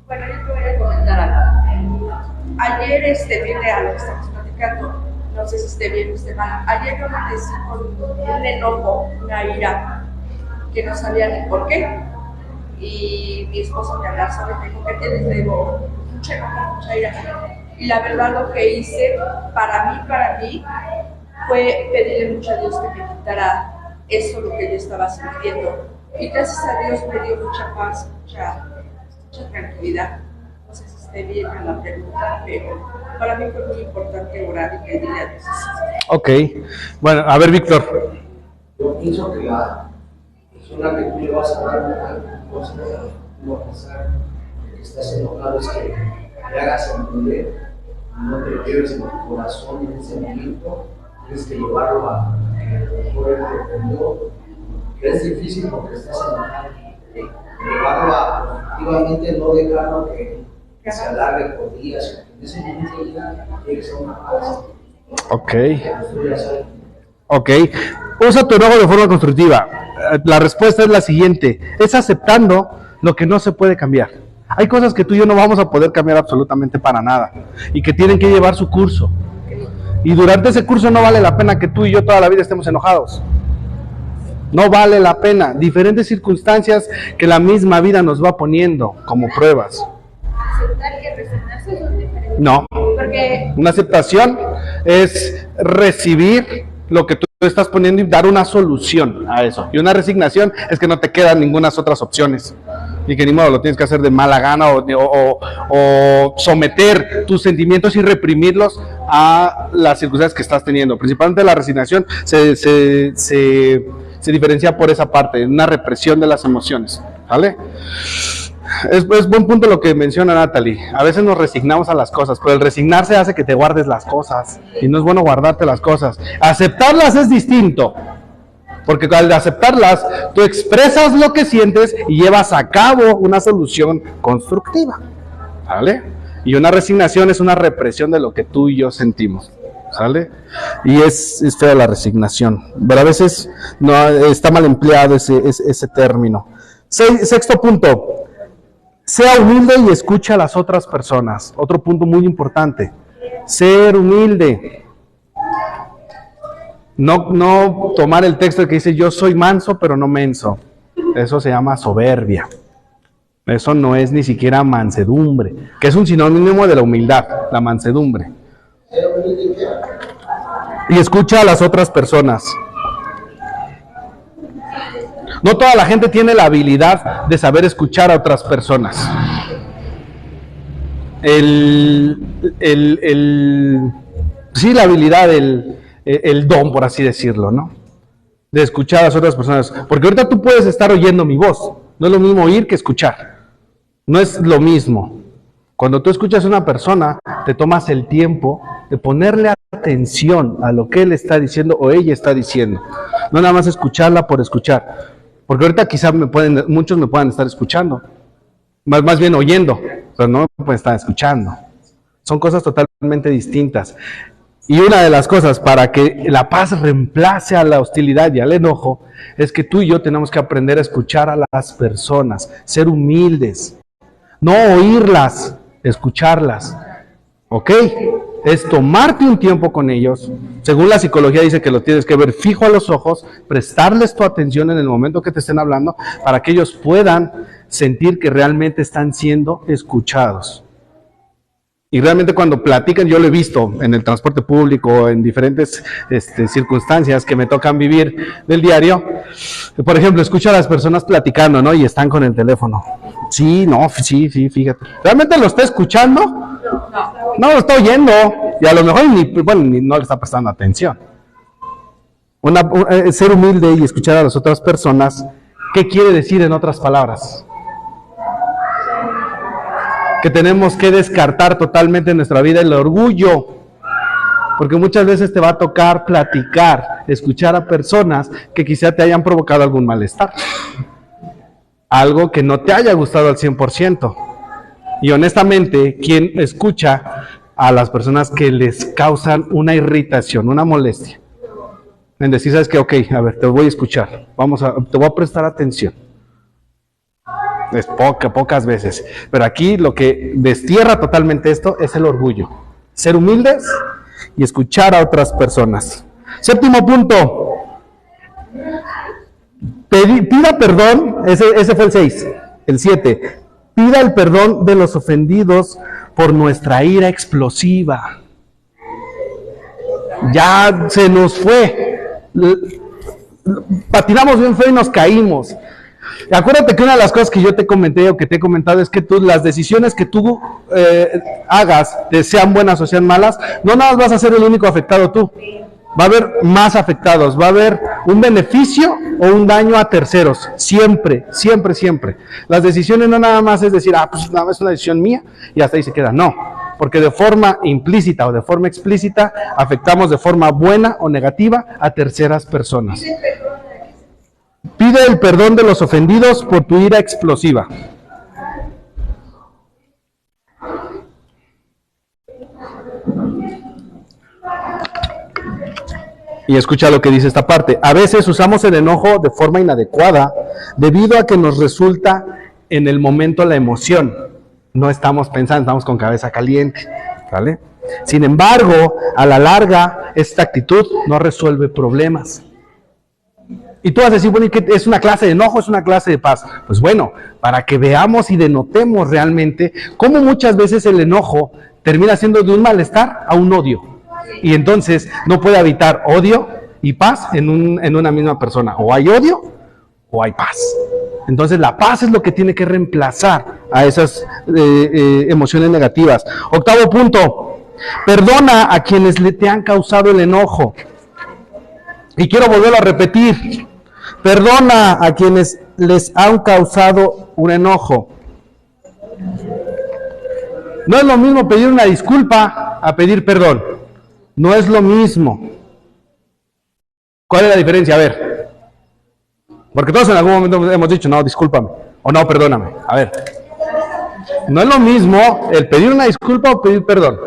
Bueno, yo te voy a comentar algo. Ayer viene a lo que estamos platicando, no sé si esté bien o esté mal. Ayer yo amanecí con un enojo, una ira, que no sabía ni por qué. Y mi esposo me abrazó y me dijo, ¿qué tienes? Le digo, mucha enojo, mucha ira. Y la verdad lo que hice para mí, fue pedirle mucho a Dios que me quitara eso lo que yo estaba sintiendo. Y gracias a Dios me dio mucha paz, mucha tranquilidad. No sé si esté bien a la pregunta, pero para mí fue muy importante orar y pedirle a Dios. Ok. Bueno, a ver, Víctor. Yo pienso que la persona que tú le vas a dar una cosa, no va a pensar que estás enojado, es que le hagas entender, no te lo lleves en tu corazón y en ese momento, tienes que llevarlo a que el mejor él te entendió. Es difícil porque estás enojado. Llevarlo a positivamente, no dejarlo que se alargue por días, en ese momento ya llegues a una paz. Ok. Ok. Usa tu enojo de forma constructiva. La respuesta es la siguiente. Es aceptando lo que no se puede cambiar. Hay cosas que tú y yo no vamos a poder cambiar absolutamente para nada. Y que tienen que llevar su curso. Y durante ese curso no vale la pena que tú y yo toda la vida estemos enojados. No vale la pena. Diferentes circunstancias que la misma vida nos va poniendo como pruebas. Aceptar y resignarse son diferentes. No. Porque Una aceptación es recibir lo que tú estás poniendo y dar una solución a eso. Y una resignación es que no te quedan ninguna otras opciones. Y que ni modo lo tienes que hacer de mala gana o someter tus sentimientos y reprimirlos a las circunstancias que estás teniendo. Principalmente la resignación se diferencia por esa parte, una represión de las emociones. ¿Vale? Es buen punto lo que menciona Natalie. A veces nos resignamos a las cosas, pero el resignarse hace que te guardes las cosas. Y no es bueno guardarte las cosas. Aceptarlas es distinto. Porque al aceptarlas, tú expresas lo que sientes y llevas a cabo una solución constructiva. ¿Vale? Y una resignación es una represión de lo que tú y yo sentimos. ¿Sale? Y es fea la resignación. Pero a veces no está mal empleado ese término. Sexto punto. Sea humilde y escucha a las otras personas. Otro punto muy importante. Ser humilde. No tomar el texto que dice yo soy manso pero no menso. Eso se llama soberbia. Eso no es ni siquiera mansedumbre, que es un sinónimo de la humildad, la mansedumbre. Y escucha a las otras personas. No toda la gente tiene la habilidad de saber escuchar a otras personas. Sí, la habilidad, el don, por así decirlo, ¿no? De escuchar a las otras personas. Porque ahorita tú puedes estar oyendo mi voz. No es lo mismo oír que escuchar. No es lo mismo. Cuando tú escuchas a una persona, te tomas el tiempo de ponerle atención a lo que él está diciendo o ella está diciendo. No nada más escucharla por escuchar. Porque ahorita quizás muchos me puedan estar escuchando. Más bien oyendo, pero no me pueden estar escuchando. Son cosas totalmente distintas. Y una de las cosas para que la paz reemplace a la hostilidad y al enojo es que tú y yo tenemos que aprender a escuchar a las personas, ser humildes, no oírlas, escucharlas. ¿Ok? Es tomarte un tiempo con ellos. Según la psicología dice que lo tienes que ver fijo a los ojos, prestarles tu atención en el momento que te estén hablando para que ellos puedan sentir que realmente están siendo escuchados. Y realmente cuando platican, yo lo he visto en el transporte público, en diferentes circunstancias que me tocan vivir del diario. Por ejemplo, escucho a las personas platicando, ¿no? Y están con el teléfono. Sí, fíjate. ¿Realmente lo está escuchando? No lo está oyendo. Y a lo mejor ni no le está prestando atención. Ser humilde y escuchar a las otras personas, ¿qué quiere decir en otras palabras? Que tenemos que descartar totalmente en nuestra vida el orgullo, porque muchas veces te va a tocar platicar, escuchar a personas que quizá te hayan provocado algún malestar, algo que no te haya gustado al 100%, y honestamente, ¿quién escucha a las personas que les causan una irritación, una molestia? En decir, ¿sabes qué? Ok, a ver, te voy a escuchar, te voy a prestar atención. Es pocas veces. Pero aquí lo que destierra totalmente esto es el orgullo. Ser humildes y escuchar a otras personas. Séptimo punto. Pida perdón. Ese fue el 6. El 7. Pida el perdón de los ofendidos por nuestra ira explosiva. Ya se nos fue. Patinamos bien feo y nos caímos. Acuérdate que una de las cosas que yo te comenté o que te he comentado es que las decisiones que tú hagas, sean buenas o sean malas, no nada más vas a ser el único afectado tú. Va a haber más afectados, va a haber un beneficio o un daño a terceros. Siempre. Las decisiones no nada más es decir, pues nada más es una decisión mía y hasta ahí se queda. No, porque de forma implícita o de forma explícita afectamos de forma buena o negativa a terceras personas. Pide el perdón de los ofendidos por tu ira explosiva. Y escucha lo que dice esta parte. A veces usamos el enojo de forma inadecuada debido a que nos resulta en el momento la emoción. No estamos pensando, estamos con cabeza caliente, ¿vale? Sin embargo, a la larga, esta actitud no resuelve problemas. Y tú vas a decir, bueno, ¿y qué es una clase de enojo? ¿Es una clase de paz? Pues bueno, para que veamos y denotemos realmente cómo muchas veces el enojo termina siendo de un malestar a un odio. Y entonces no puede habitar odio y paz en una misma persona. O hay odio o hay paz. Entonces la paz es lo que tiene que reemplazar a esas emociones negativas. Octavo punto, perdona a quienes te han causado el enojo. Y quiero volverlo a repetir. Perdona a quienes les han causado un enojo. No es lo mismo pedir una disculpa a pedir perdón. No es lo mismo. ¿Cuál es la diferencia? A ver. Porque todos en algún momento hemos dicho, no, discúlpame. O no, perdóname. A ver. No es lo mismo el pedir una disculpa o pedir perdón.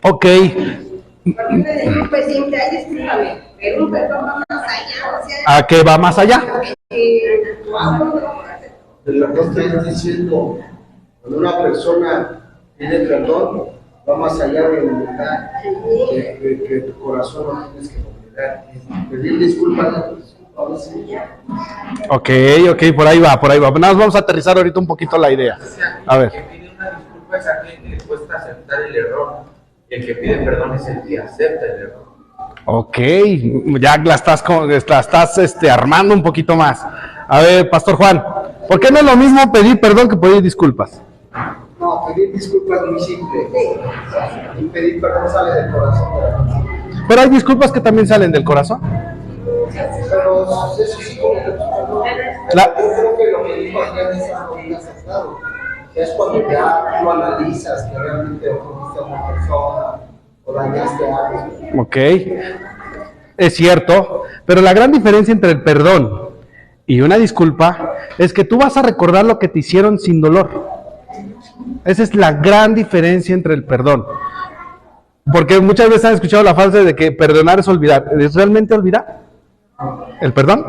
Ok. Pues siempre hay discúlpame, pero un perdón va más allá, o sea, ¿A qué va más allá? Lo que estoy diciendo, cuando una persona pide perdón, va más allá de humildad, que tu corazón no tienes que humildad. Pedir disculpas. Ok, por ahí va. Nada más vamos a aterrizar ahorita un poquito la idea. A ver. El que pide una disculpa es aquel que le cuesta aceptar el error. Y el que pide perdón es el que acepta el error. Ok, ya la estás armando un poquito más. A ver, Pastor Juan, ¿por qué no es lo mismo pedir perdón que pedir disculpas? No, pedir disculpas es muy simple. Y pedir perdón sale del corazón. Pero hay disculpas que también salen del corazón. Pero eso sí como que La- Yo creo que lo que dijo Adrián es algo muy acertado. Es cuando ya lo analizas, que realmente ofendiste a una persona o dañaste a alguien. Ok, es cierto, pero la gran diferencia entre el perdón y una disculpa es que tú vas a recordar lo que te hicieron sin dolor. Esa es la gran diferencia entre el perdón. Porque muchas veces han escuchado la frase de que perdonar es olvidar. ¿Es realmente olvidar el perdón?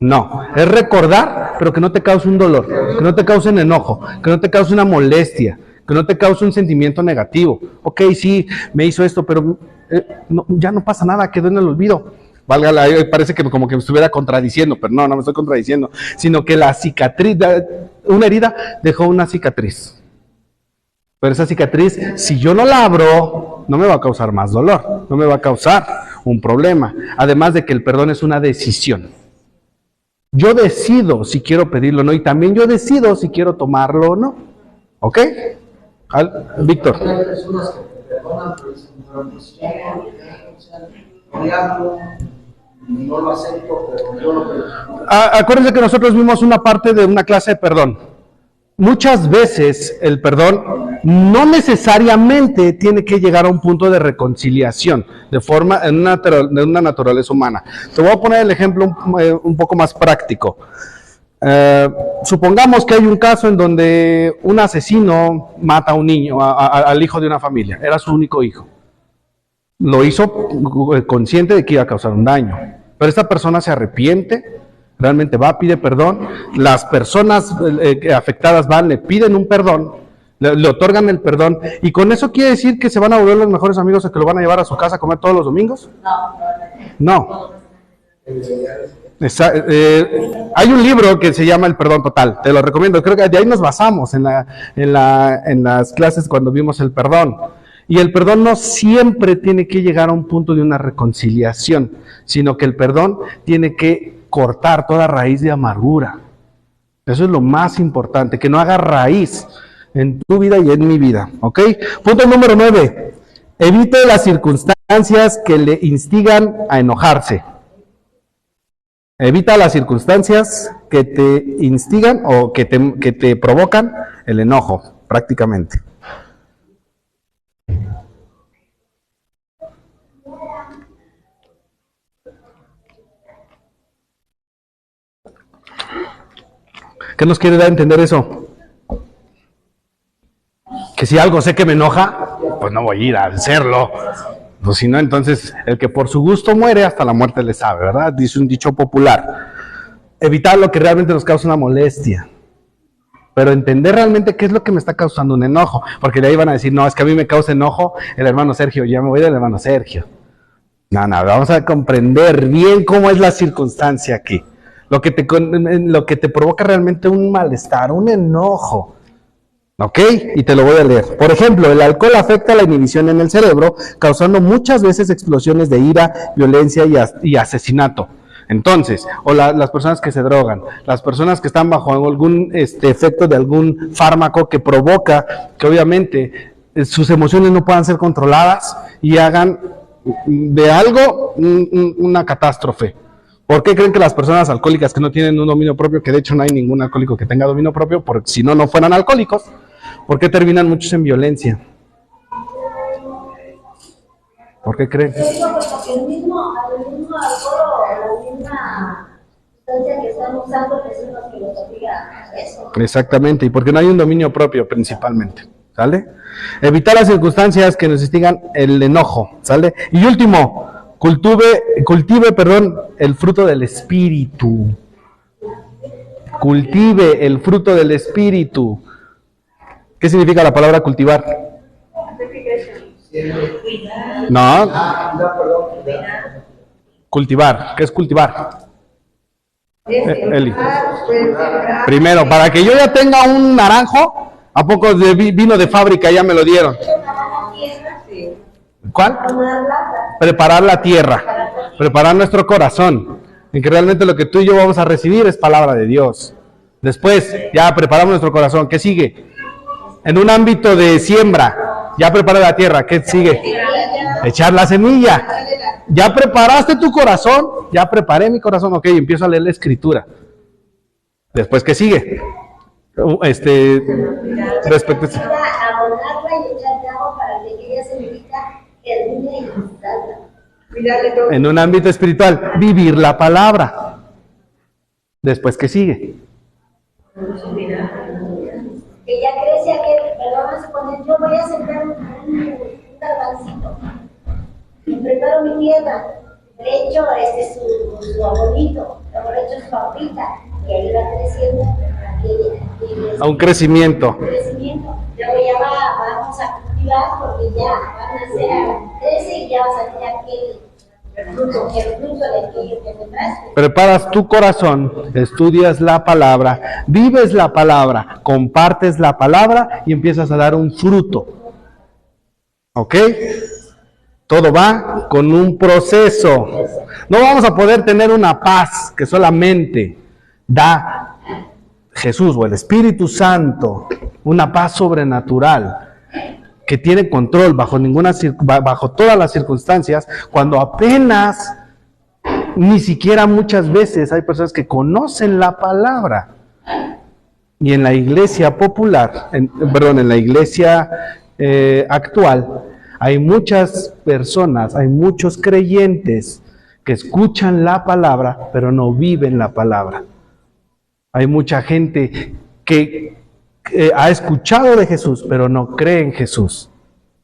No, es recordar, pero que no te cause un dolor, que no te cause un enojo, que no te cause una molestia, que no te cause un sentimiento negativo. Ok, sí, me hizo esto, pero ya no pasa nada, quedó en el olvido. Válgala, parece que como que me estuviera contradiciendo, pero no me estoy contradiciendo, sino que la cicatriz, una herida dejó una cicatriz. Pero esa cicatriz, si yo no la abro, no me va a causar más dolor, no me va a causar un problema. Además de que el perdón es una decisión. Yo decido si quiero pedirlo o no, y también yo decido si quiero tomarlo o no. ¿Ok? Víctor. Hay personas que te perdonan, pero dicen, pero pues ya no le hablo, no lo acepto, pero yo lo perdono. Acuérdense que nosotros vimos una parte de una clase de perdón. Muchas veces el perdón no necesariamente tiene que llegar a un punto de reconciliación, de una naturaleza humana. Te voy a poner el ejemplo un poco más práctico. Supongamos que hay un caso en donde un asesino mata a un niño, al hijo de una familia, era su único hijo. Lo hizo consciente de que iba a causar un daño, pero esta persona se arrepiente, realmente va, pide perdón, las personas afectadas van, le piden un perdón, le otorgan el perdón, y con eso quiere decir que se van a volver los mejores amigos a que lo van a llevar a su casa a comer todos los domingos. No. Hay un libro que se llama El Perdón Total, te lo recomiendo, creo que de ahí nos basamos en las clases cuando vimos el perdón. Y el perdón no siempre tiene que llegar a un punto de una reconciliación, sino que el perdón tiene que cortar toda raíz de amargura. Eso es lo más importante, que no haga raíz en tu vida y en mi vida. ¿Ok? Punto número 9. Evite las circunstancias que le instigan a enojarse. Evita las circunstancias que te instigan o que te provocan el enojo, prácticamente. ¿Qué nos quiere dar a entender eso? Que si algo sé que me enoja, pues no voy a ir a hacerlo. Pues si no, entonces el que por su gusto muere, hasta la muerte le sabe, ¿verdad? Dice un dicho popular. Evitar lo que realmente nos causa una molestia. Pero entender realmente qué es lo que me está causando un enojo. Porque de ahí van a decir, no, es que a mí me causa enojo el hermano Sergio, ya me voy del hermano Sergio. No, vamos a comprender bien cómo es la circunstancia aquí. Lo que te provoca realmente un malestar, un enojo. ¿Ok? Y te lo voy a leer. Por ejemplo, el alcohol afecta la inhibición en el cerebro, causando muchas veces explosiones de ira, violencia y asesinato. Entonces, o las personas que se drogan, las personas que están bajo algún efecto de algún fármaco que provoca que obviamente sus emociones no puedan ser controladas y hagan de algo una catástrofe. ¿Por qué creen que las personas alcohólicas que no tienen un dominio propio, que de hecho no hay ningún alcohólico que tenga dominio propio, porque si no, no fueran alcohólicos, ¿por qué terminan muchos en violencia? ¿Por qué creen? Porque el mismo alcohol o la misma sustancia que están usando es lo que los obliga a eso. Exactamente, y porque no hay un dominio propio principalmente, ¿sale? Evitar las circunstancias que nos instigan el enojo, ¿sale? Y último, cultive, el fruto del espíritu. Cultive el fruto del espíritu. ¿Qué significa la palabra cultivar? No. Cultivar. ¿Qué es cultivar? Eli. Primero, para que yo ya tenga un naranjo, ¿a poco de vino de fábrica ya me lo dieron? ¿Cuál? Preparar la tierra, preparar nuestro corazón, en que realmente lo que tú y yo vamos a recibir es palabra de Dios. Después, ya preparamos nuestro corazón. ¿Qué sigue? En un ámbito de siembra, ya preparé la tierra. ¿Qué sigue? Echar la semilla. Ya preparaste tu corazón, ya preparé mi corazón. Ok, empiezo a leer la escritura. Después, ¿qué sigue? Respecto a... Abonarla y echarle agua para que aquella semillita germine y salga. En un ámbito espiritual, vivir la palabra. Después, ¿qué sigue? Que ya crece aquel, pero vamos a poner, yo voy a sembrar un garbancito. Y preparo mi tierra. Le echo su abonito, luego le echo su papita, y ahí va creciendo. A un crecimiento. Luego ya vamos a cultivar porque ya van a ser, crece y ya va a salir el fruto de aquello que sembraste. Preparas tu corazón, estudias la palabra, vives la palabra, compartes la palabra y empiezas a dar un fruto. ¿Ok? Todo va con un proceso. No vamos a poder tener una paz que solamente da Jesús o el Espíritu Santo, una paz sobrenatural que tiene control bajo todas las circunstancias, cuando apenas, ni siquiera muchas veces hay personas que conocen la palabra. Y en la iglesia popular, en la iglesia actual, hay muchas personas, hay muchos creyentes que escuchan la palabra, pero no viven la palabra. Hay mucha gente que ha escuchado de Jesús, pero no cree en Jesús,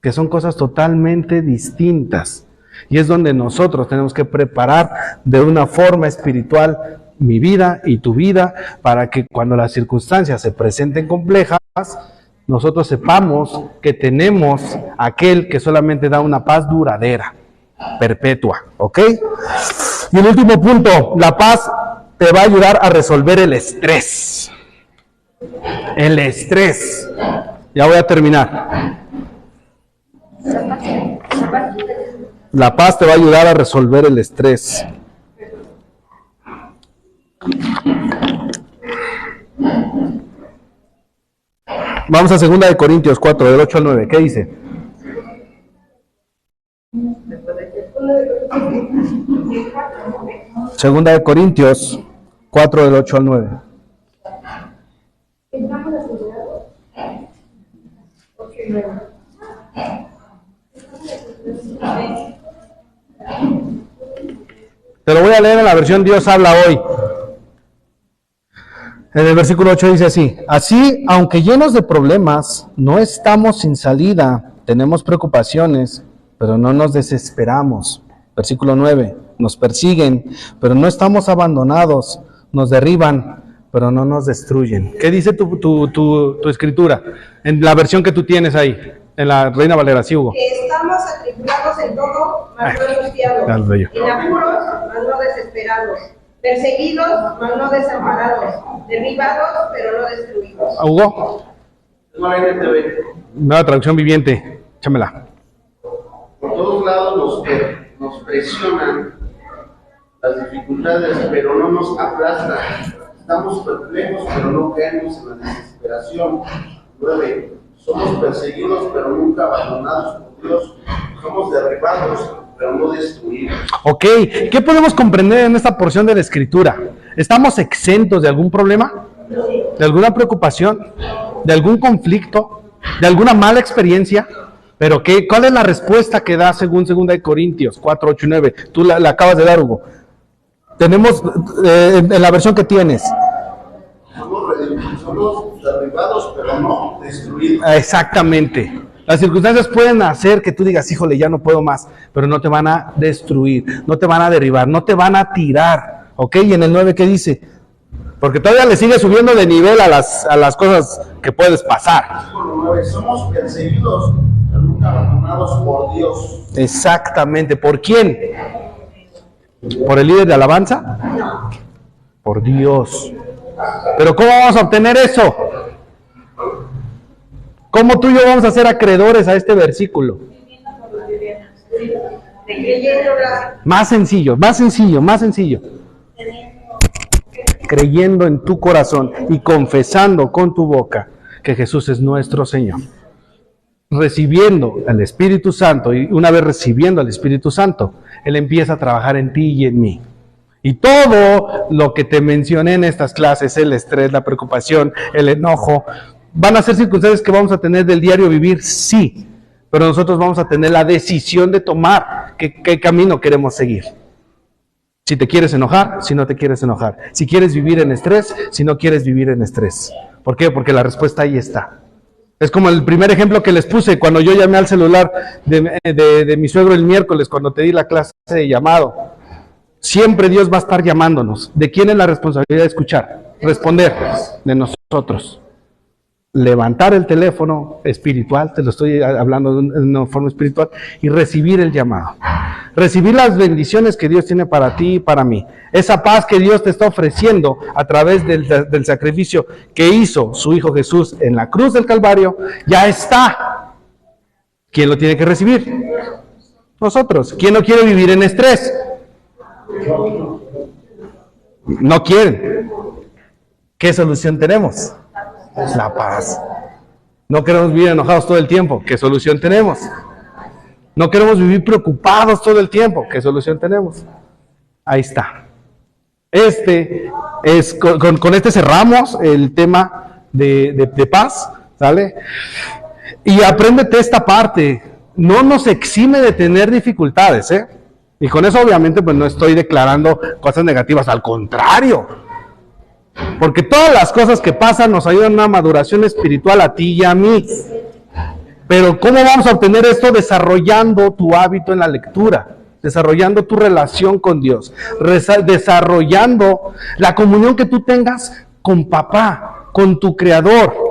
que son cosas totalmente distintas. Y es donde nosotros tenemos que preparar de una forma espiritual mi vida y tu vida, para que cuando las circunstancias se presenten complejas, nosotros sepamos que tenemos aquel que solamente da una paz duradera, perpetua, ¿ok? Y el último punto, la paz te va a ayudar a resolver el estrés. El estrés. Ya voy a terminar. La paz te va a ayudar a resolver el estrés. Vamos a 2 de Corintios 4, del 8 al 9. ¿Qué dice? Segunda de Corintios 4, del 8 al 9. Te lo voy a leer en la versión Dios habla hoy. En el versículo 8 dice así: así, aunque llenos de problemas, no estamos sin salida, tenemos preocupaciones, pero no nos desesperamos. Versículo 9, nos persiguen, pero no estamos abandonados, nos derriban, pero no nos destruyen. ¿Qué dice tu escritura? En la versión que tú tienes ahí, en la Reina Valera, ¿sí, Hugo? Que estamos atribulados en todo, mas no angustiados, en apuros, mas no desesperados, perseguidos, mas no desamparados, derribados, pero no destruidos. Hugo, nueva traducción viviente, échamela. Por todos lados nos presionan las dificultades, pero no nos aplastan. Estamos perplejos, pero no caemos en la desesperación. 9. Somos perseguidos, pero nunca abandonados por Dios. Somos derribados, pero no destruidos. Ok, ¿qué podemos comprender en esta porción de la Escritura? ¿Estamos exentos de algún problema? ¿De alguna preocupación? ¿De algún conflicto? ¿De alguna mala experiencia? ¿Pero qué? ¿Cuál es la respuesta que da según 2 de Corintios 4, 8 y 9? Tú la acabas de dar, Hugo. Tenemos en la versión que tienes. Somos derribados, pero no destruidos. Exactamente. Las circunstancias pueden hacer que tú digas, híjole, ya no puedo más, pero no te van a destruir, no te van a derribar, no te van a tirar. ¿Ok? Y en el 9, ¿qué dice? Porque todavía le sigue subiendo de nivel a las cosas que puedes pasar. Somos perseguidos, pero nunca abandonados por Dios. Exactamente. ¿Por quién? ¿Por el líder de alabanza? No. Por Dios. Pero ¿cómo vamos a obtener eso? ¿Cómo tú y yo vamos a ser acreedores a este versículo? Más sencillo, más sencillo, más sencillo. Creyendo en tu corazón y confesando con tu boca que Jesús es nuestro Señor. Recibiendo al Espíritu Santo, y una vez recibiendo al Espíritu Santo, Él empieza a trabajar en ti y en mí. Y todo lo que te mencioné en estas clases, el estrés, la preocupación, el enojo, ¿van a ser circunstancias que vamos a tener del diario vivir? Sí, pero nosotros vamos a tener la decisión de tomar qué camino queremos seguir. Si te quieres enojar, si no te quieres enojar. Si quieres vivir en estrés, si no quieres vivir en estrés. ¿Por qué? Porque la respuesta ahí está. Es como el primer ejemplo que les puse cuando yo llamé al celular de mi suegro el miércoles, cuando te di la clase de llamado. Siempre Dios va a estar llamándonos. ¿De quién es la responsabilidad de escuchar? Responder. De nosotros. Levantar el teléfono espiritual, te lo estoy hablando de una forma espiritual, y recibir el llamado. Recibir las bendiciones que Dios tiene para ti y para mí. Esa paz que Dios te está ofreciendo a través del sacrificio que hizo su Hijo Jesús en la cruz del Calvario, ya está. ¿Quién lo tiene que recibir? Nosotros. ¿Quién no quiere vivir en estrés? No quieren. ¿Qué solución tenemos? La paz. No queremos vivir enojados todo el tiempo. ¿Qué solución tenemos? No queremos vivir preocupados todo el tiempo. ¿Qué solución tenemos? Ahí está. Con este cerramos el tema de paz, ¿sale? Y apréndete esta parte. No nos exime de tener dificultades, ¿eh? Y con eso obviamente pues no estoy declarando cosas negativas, al contrario. Porque todas las cosas que pasan nos ayudan a una maduración espiritual a ti y a mí. Pero ¿cómo vamos a obtener esto? Desarrollando tu hábito en la lectura, desarrollando tu relación con Dios, desarrollando la comunión que tú tengas con papá, con tu Creador.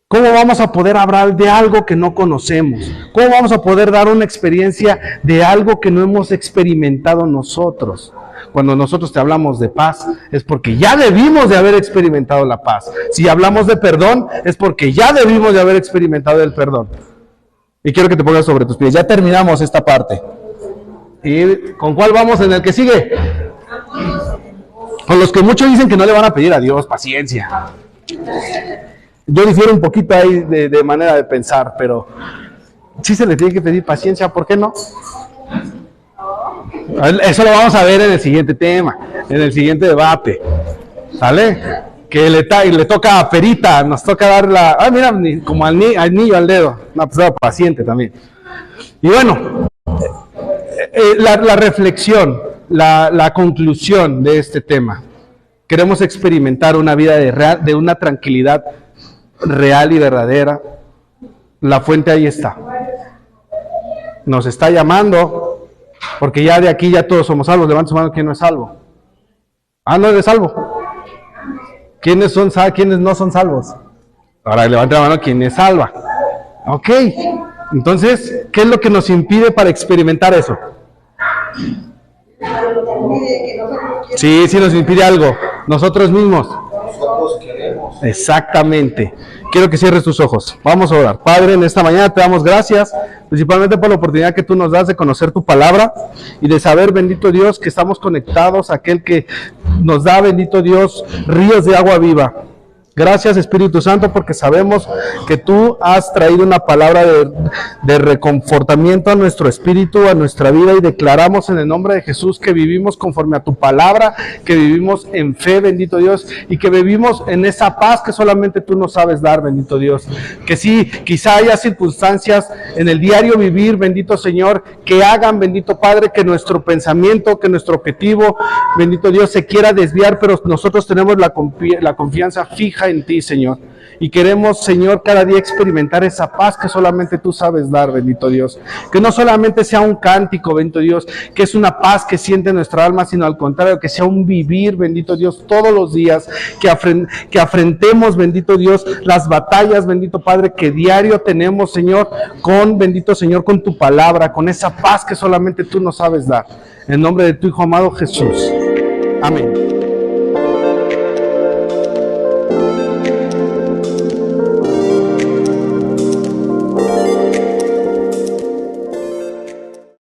¿Cómo vamos a poder hablar de algo que no conocemos? ¿Cómo vamos a poder dar una experiencia de algo que no hemos experimentado nosotros? Cuando nosotros te hablamos de paz, es porque ya debimos de haber experimentado la paz. Si hablamos de perdón, es porque ya debimos de haber experimentado el perdón. Y quiero que te pongas sobre tus pies. Ya terminamos esta parte. ¿Y con cuál vamos en el que sigue? Con los que muchos dicen que no le van a pedir a Dios paciencia. Yo difiero un poquito ahí de manera de pensar, pero sí se le tiene que pedir paciencia, ¿por qué no? Eso lo vamos a ver en el siguiente tema, en el siguiente debate, ¿sale? Que le toca a Perita, nos toca dar la... Ah, mira, como al niño al dedo, una persona paciente también. Y bueno, la reflexión, la conclusión de este tema. Queremos experimentar una vida de una tranquilidad real y verdadera. La fuente ahí está. Nos está llamando... Porque ya de aquí ya todos somos salvos. Levanta su mano, ¿quién no es salvo? Ah, no eres salvo. ¿Quiénes no son salvos? Ahora levanta la mano, ¿quién es salva? Ok. Entonces, ¿qué es lo que nos impide para experimentar eso? Sí, nos impide algo. Nosotros mismos. Nosotros queremos. Exactamente. Quiero que cierres tus ojos. Vamos a orar. Padre, en esta mañana te damos gracias, principalmente por la oportunidad que tú nos das de conocer tu palabra y de saber, bendito Dios, que estamos conectados a aquel que nos da, bendito Dios, ríos de agua viva. Gracias, Espíritu Santo, porque sabemos que tú has traído una palabra de reconfortamiento a nuestro espíritu, a nuestra vida, y declaramos en el nombre de Jesús que vivimos conforme a tu palabra, que vivimos en fe, bendito Dios, y que vivimos en esa paz que solamente tú nos sabes dar, bendito Dios. Que sí, quizá haya circunstancias en el diario vivir, bendito Señor, que hagan, bendito Padre, que nuestro pensamiento, que nuestro objetivo, bendito Dios, se quiera desviar, pero nosotros tenemos la confianza fija en ti, Señor, y queremos, Señor, cada día experimentar esa paz que solamente tú sabes dar, bendito Dios, que no solamente sea un cántico, bendito Dios, que es una paz que siente nuestra alma, sino al contrario, que sea un vivir, bendito Dios, todos los días, que afrentemos, bendito Dios, las batallas, bendito Padre, que diario tenemos, Señor, bendito Señor, con tu palabra, con esa paz que solamente tú nos sabes dar, en nombre de tu Hijo amado Jesús, amén.